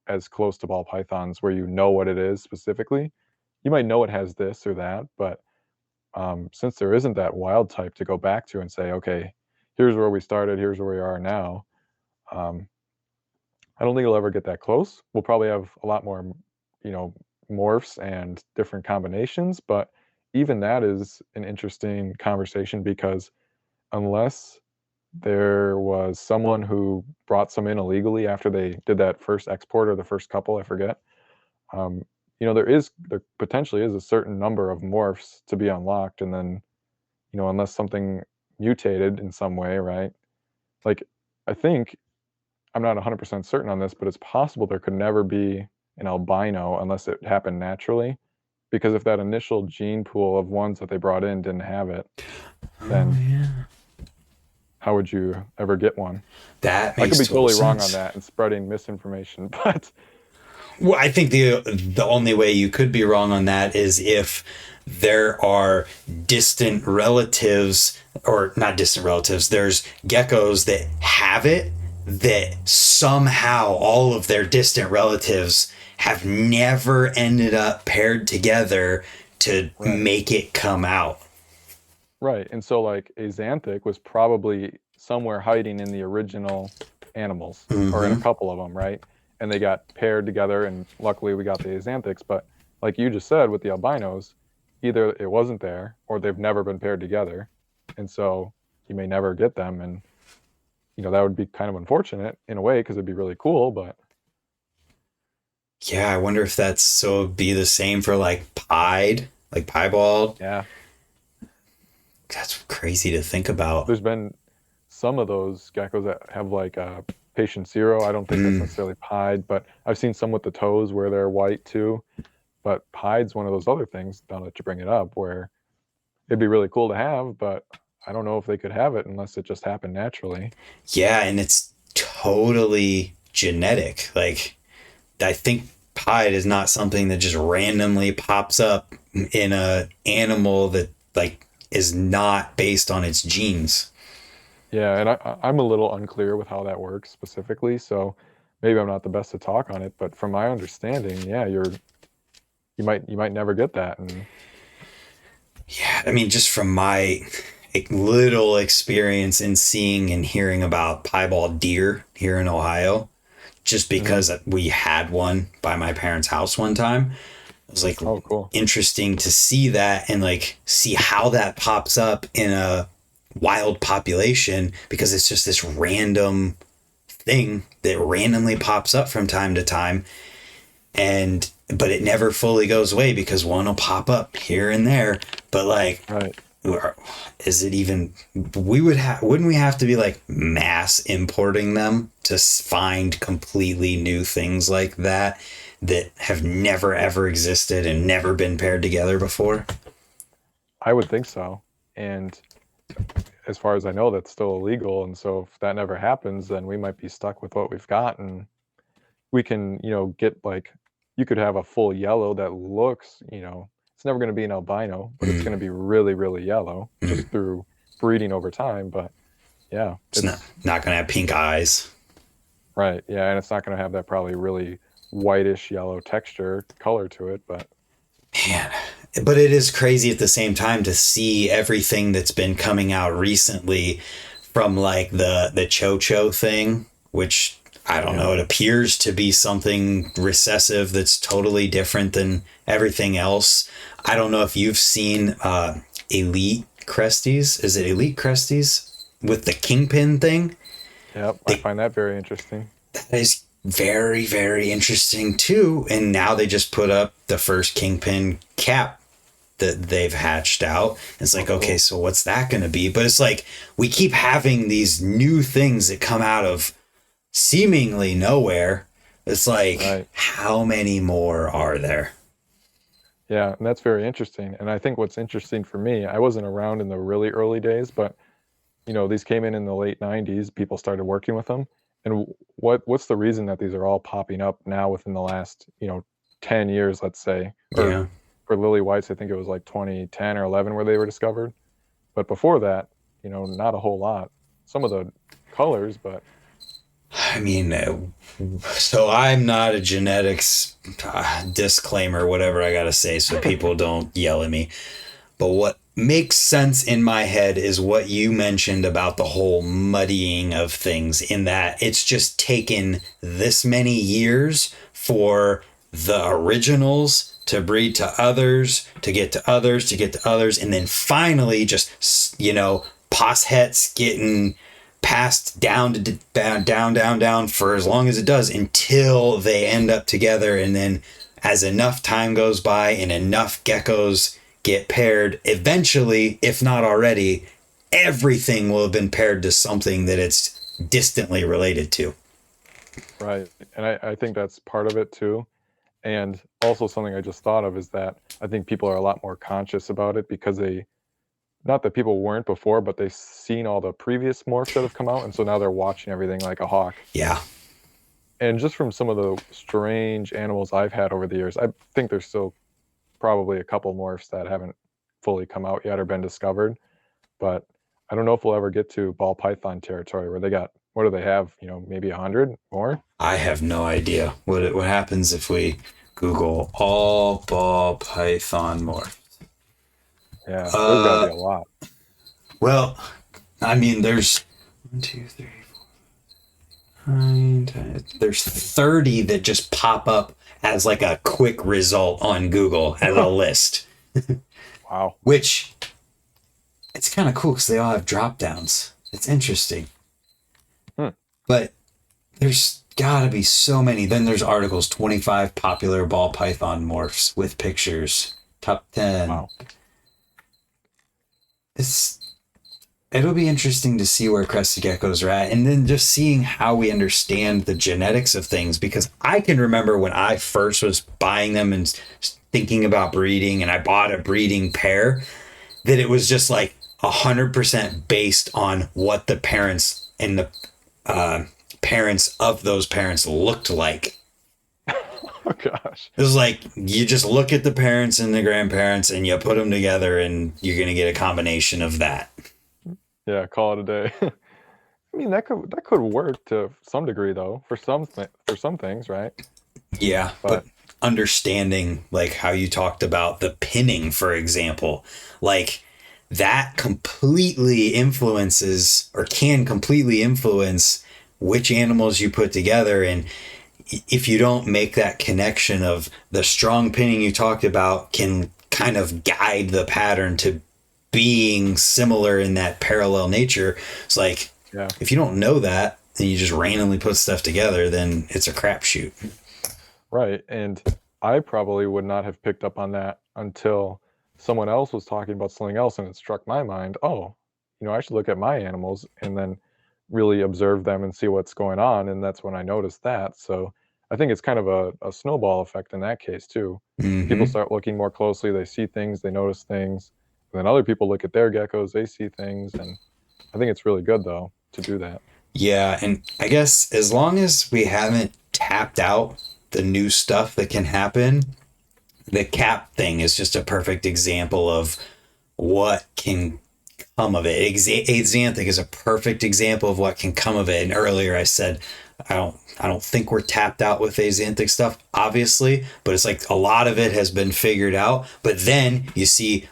as close to ball pythons where you know what it is specifically. You might know it has this or that, but since there isn't that wild type to go back to and say, okay, here's where we started, here's where we are now, um, I don't think it'll ever get that close. We'll probably have a lot more, you know, morphs and different combinations, but even that is an interesting conversation because unless there was someone who brought some in illegally after they did that first export or the first couple, I forget. Um, there potentially is a certain number of morphs to be unlocked, and then unless something mutated in some way, right? Like I think I'm not 100% certain on this, but it's possible there could never be an albino unless it happened naturally, because if that initial gene pool of ones that they brought in didn't have it, Oh then yeah. how would you ever get one? That I could makes be total totally wrong on sense. that and spreading misinformation, but Well, I think the only way you could be wrong on that is if there are distant relatives, or not distant relatives, there's geckos that have it, that somehow all of their distant relatives have never ended up paired together to right. make it come out. Right. And so like Axanthic was probably somewhere hiding in the original animals or in a Mm-hmm. couple of them, right? And they got paired together and luckily we got the Axanthics, but like you just said with the albinos, either it wasn't there or they've never been paired together. And so you may never get them and that would be kind of unfortunate in a way because it'd be really cool, but Yeah, I wonder if that's so it'd be the same for like pied, like piebald. yeah, That's crazy to think about. there's been some of those geckos that have like patient zero. I don't think that's Mm. necessarily pied, but I've seen some with the toes where they're white too. But pied's one of those other things, now that you bring it up, where it'd be really cool to have, but I don't know if they could have it unless it just happened naturally. Yeah, and it's totally genetic. Like I think pied is not something that just randomly pops up in a animal that like is not based on its genes. Yeah, and I'm a little unclear with how that works specifically, so maybe I'm not the best to talk on it, but from my understanding, yeah, you might never get that, and Yeah, I mean, just from my little experience in seeing and hearing about piebald deer here in Ohio, just mhm. because we had one by my parents' house one time, it was like Oh, cool. interesting to see that and like see how that pops up in a wild population, because it's just this random thing that randomly pops up from time to time, and but it never fully goes away because one will pop up here and there, but like, Right. is it even, we would have, wouldn't we have to be like mass importing them to find completely new things like that that have never ever existed and never been paired together before? I would think so. And as far as I know, that's still illegal. And so if that never happens, then we might be stuck with what we've got. And we can, get like, you could have a full yellow that looks, it's never going to be an albino, but it's going to Mm, be really, really yellow mm. just through breeding over time. But yeah, It's not it's not gonna have pink eyes. right. Yeah. And it's not going to have that probably really whitish yellow texture color to it. But Man, but it is crazy at the same time to see everything that's been coming out recently from like the Cho thing, which I don't know, yeah, it appears to be something recessive that's totally different than everything else. I don't know if you've seen Elite Cresties. Is it Elite Cresties with the kingpin thing? yep. I The find that very interesting. That is very, very interesting too. And now they just put up the first kingpin cap that they've hatched out. It's Oh, like, okay, cool. so what's that going to be? But it's like we keep having these new things that come out of seemingly nowhere. It's like, Right. how many more are there? Yeah, and that's very interesting. And I think what's interesting for me, I wasn't around in the really early days, but these came in the late 90s. People started working with them. And what's the reason that these are all popping up now within the last, 10 years, let's say, or Yeah. for lily whites, I think it was like 2010 or 11 where they were discovered. But before that, not a whole lot. Some of the colors, but I mean, so I'm not a genetics disclaimer, whatever I got to say, so people don't yell at me. But what makes sense in my head is what you mentioned about the whole muddying of things, in that it's just taken this many years for the originals to breed to others, to get to others, to get to others, and then finally just, poshets getting passed down to down, down, down, down for as long as it does until they end up together. And then as enough time goes by and enough geckos get paired, eventually, if not already, everything will have been paired to something that it's distantly related to. right. And I think that's part of it too. And also something I just thought of is that I think people are a lot more conscious about it because not that people weren't before, but they've seen all the previous morphs that have come out, and so now they're watching everything like a hawk. Yeah. And just from some of the strange animals I've had over the years, I think there's still probably a couple morphs that haven't fully come out yet or been discovered. But I don't know if we'll ever get to ball python territory where they got, what do they have? Maybe 100 more? I have no idea what happens if we Google all ball python morph. Yeah, there's got to be Uh, a lot. well, I mean, there's one, two, three, there's 30 that just pop up as like a quick result on Google as a list, Wow. which it's kind of cool because they all have drop downs. It's interesting, Hmm. but there's gotta be so many. Then there's articles, 25 popular ball python morphs with pictures, top 10. Wow. It's It'll be interesting to see where crested geckos are at, and then just seeing how we understand the genetics of things, because I can remember when I first was buying them and thinking about breeding, and I bought a breeding pair, that it was just like 100% based on what the parents and the parents of those parents looked like. Oh, gosh. It was like you just look at the parents and the grandparents and you put them together and you're going to get a combination of that. Yeah, call it a day. I mean, that could work to some degree, though, for some things, right? Yeah, but But understanding like how you talked about the pinning, for example, like that completely influences or can completely influence which animals you put together. And if you don't make that connection of the strong pinning you talked about can kind of guide the pattern to being similar in that parallel nature, it's like yeah, if you don't know that and you just randomly put stuff together, then it's a crapshoot. right. And I probably would not have picked up on that until someone else was talking about something else, and it struck my mind. Oh, I should look at my animals and then really observe them and see what's going on. And that's when I noticed that. So I think it's kind of a snowball effect in that case too. People Mm-hmm. start looking more closely, they see things, they notice things, then other people look at their geckos, they see things, and I think it's really good though to do that. Yeah, and I guess as long as we haven't tapped out the new stuff that can happen, the cap thing is just a perfect example of what can come of it. Axanthic is a perfect example of what can come of it. And earlier I said I don't think we're tapped out with Axanthic stuff, obviously, but it's like a lot of it has been figured out. But then you see,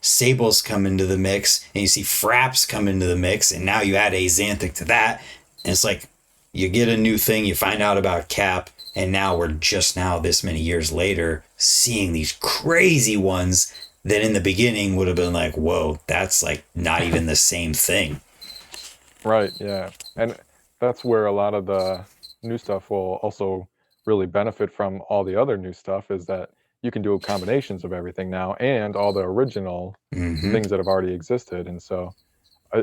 sables come into the mix, and you see fraps come into the mix, and now you add Axanthic to that, and it's like you get a new thing, you find out about cap, and now we're just now this many years later seeing these crazy ones that in the beginning would have been like, whoa, that's like not even the same thing. Right, yeah. And that's where a lot of the new stuff will also really benefit from all the other new stuff is that you can do combinations of everything now and all the original Hmm. things that have already existed. And so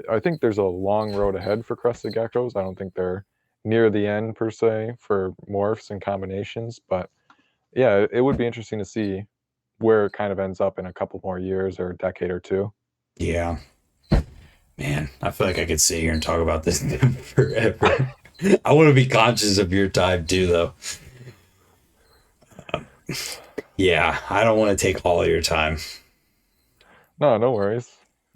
I think there's a long road ahead for crested geckos. I don't think they're near the end per se for morphs and combinations, but yeah, it would be interesting to see where it kind of ends up in a couple more years or a decade or two. Yeah, man, I feel like I could sit here and talk about this forever. I want to be conscious of your time too, though. Yeah, I don't want to take all of your time. No, no worries.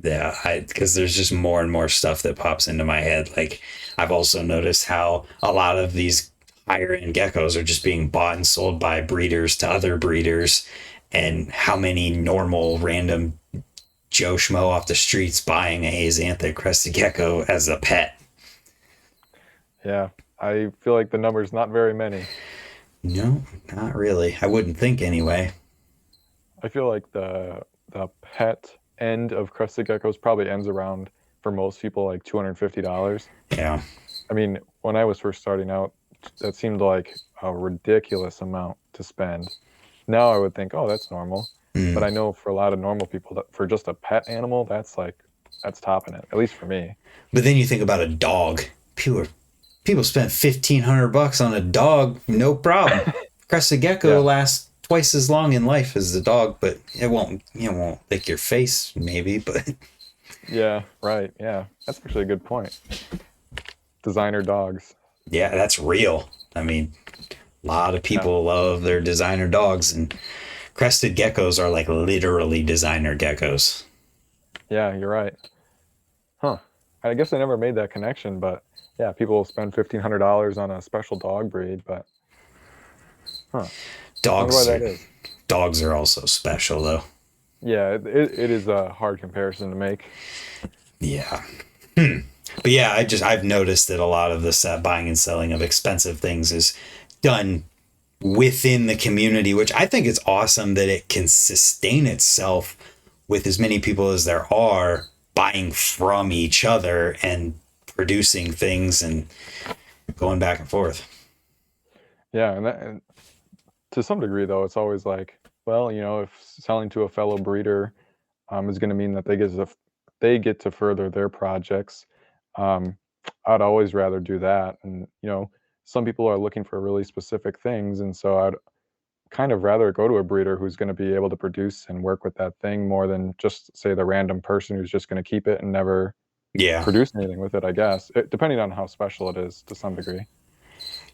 Yeah, because there's just more and more stuff that pops into my head. Like I've also noticed how a lot of these higher end geckos are just being bought and sold by breeders to other breeders, and how many normal random Joe Schmo off the streets buying a Xanthic crested gecko as a pet. Yeah, I feel like the number's not very many. No, not really. I wouldn't think anyway. I feel like the pet end of crested geckos probably ends around for most people like $250. Yeah. I mean, when I was first starting out, that seemed like a ridiculous amount to spend. Now I would think, oh, that's normal. But Mm. I know for a lot of normal people that for just a pet animal, that's topping it, at least for me. But then you think about a dog. People spend $1,500 on a dog, no problem. Crested gecko Yeah, lasts twice as long in life as the dog, but it won't lick your face, maybe. But yeah, right. Yeah, that's actually a good point. Designer dogs. yeah, that's real. I mean, a lot of Yeah, people love their designer dogs, and crested geckos are like literally designer geckos. yeah, you're right. Huh. I guess I never made that connection, but yeah, people will spend $1,500 on a special dog breed, but huh. Wonder why Dogs that are is. dogs are also special though. Yeah, it is a hard comparison to make. Yeah. But yeah, I've noticed that a lot of the buying and selling of expensive things is done within the community, which I think it's awesome that it can sustain itself with as many people as there are buying from each other and producing things and going back and forth. Yeah, and to some degree though, it's always like, well, if selling to a fellow breeder is going to mean that they get to further their projects. Um, I'd always rather do that, and some people are looking for really specific things, and so I'd kind of rather go to a breeder who's going to be able to produce and work with that thing more than just say the random person who's just going to keep it and never Yeah. produce anything with it. I guess depending on how special it is to some degree.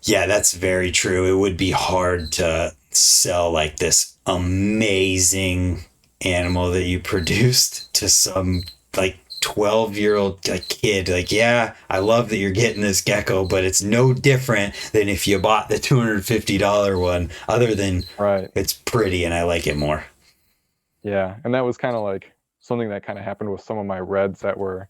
Yeah, that's very true. It would be hard to sell like this amazing animal that you produced to some like 12-year-old like kid. Like, yeah, I love that you're getting this gecko, but it's no different than if you bought the $250 one, other than Right. it's pretty and I like it more. Yeah, and that was kind of like something that kind of happened with some of my reds that were.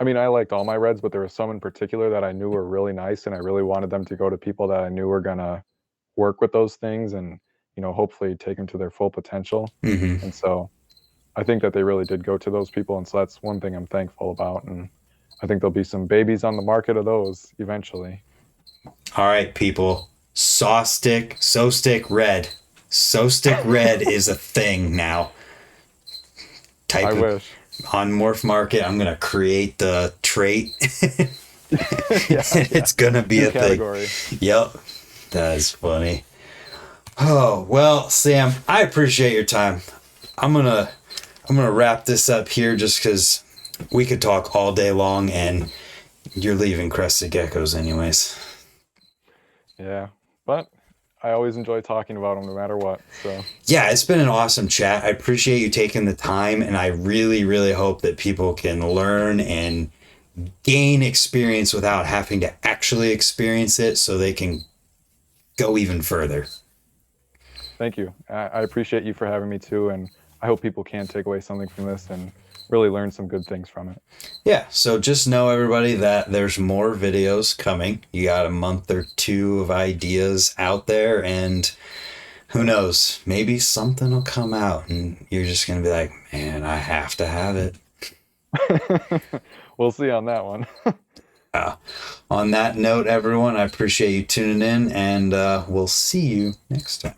I mean, I liked all my reds, but there were some in particular that I knew were really nice, and I really wanted them to go to people that I knew were gonna work with those things and hopefully take them to their full potential. Hmm. And so I think that they really did go to those people, and so that's one thing I'm thankful about. And I think there'll be some babies on the market of those eventually. All right, people. Sostic Red. Sostic Red is a thing now. I Type of wish. on Morph Market. I'm gonna create the trait. Yeah, yeah. It's gonna be New a thing. category. Yep, that's funny. Oh well, Sam, I appreciate your time. I'm gonna I'm going to wrap this up here just because we could talk all day long, and you're leaving Crested Geckos anyways. Yeah, but I always enjoy talking about them no matter what. So Yeah, it's been an awesome chat. I appreciate you taking the time, and I really, really hope that people can learn and gain experience without having to actually experience it so they can go even further. thank you. I appreciate you for having me too, and I hope people can take away something from this and really learn some good things from it. Yeah, so just know everybody that there's more videos coming. You got a month or two of ideas out there, and who knows, maybe something will come out and you're just going to be like, man, I have to have it. We'll see on that one. On that note, everyone, I appreciate you tuning in, and we'll see you next time.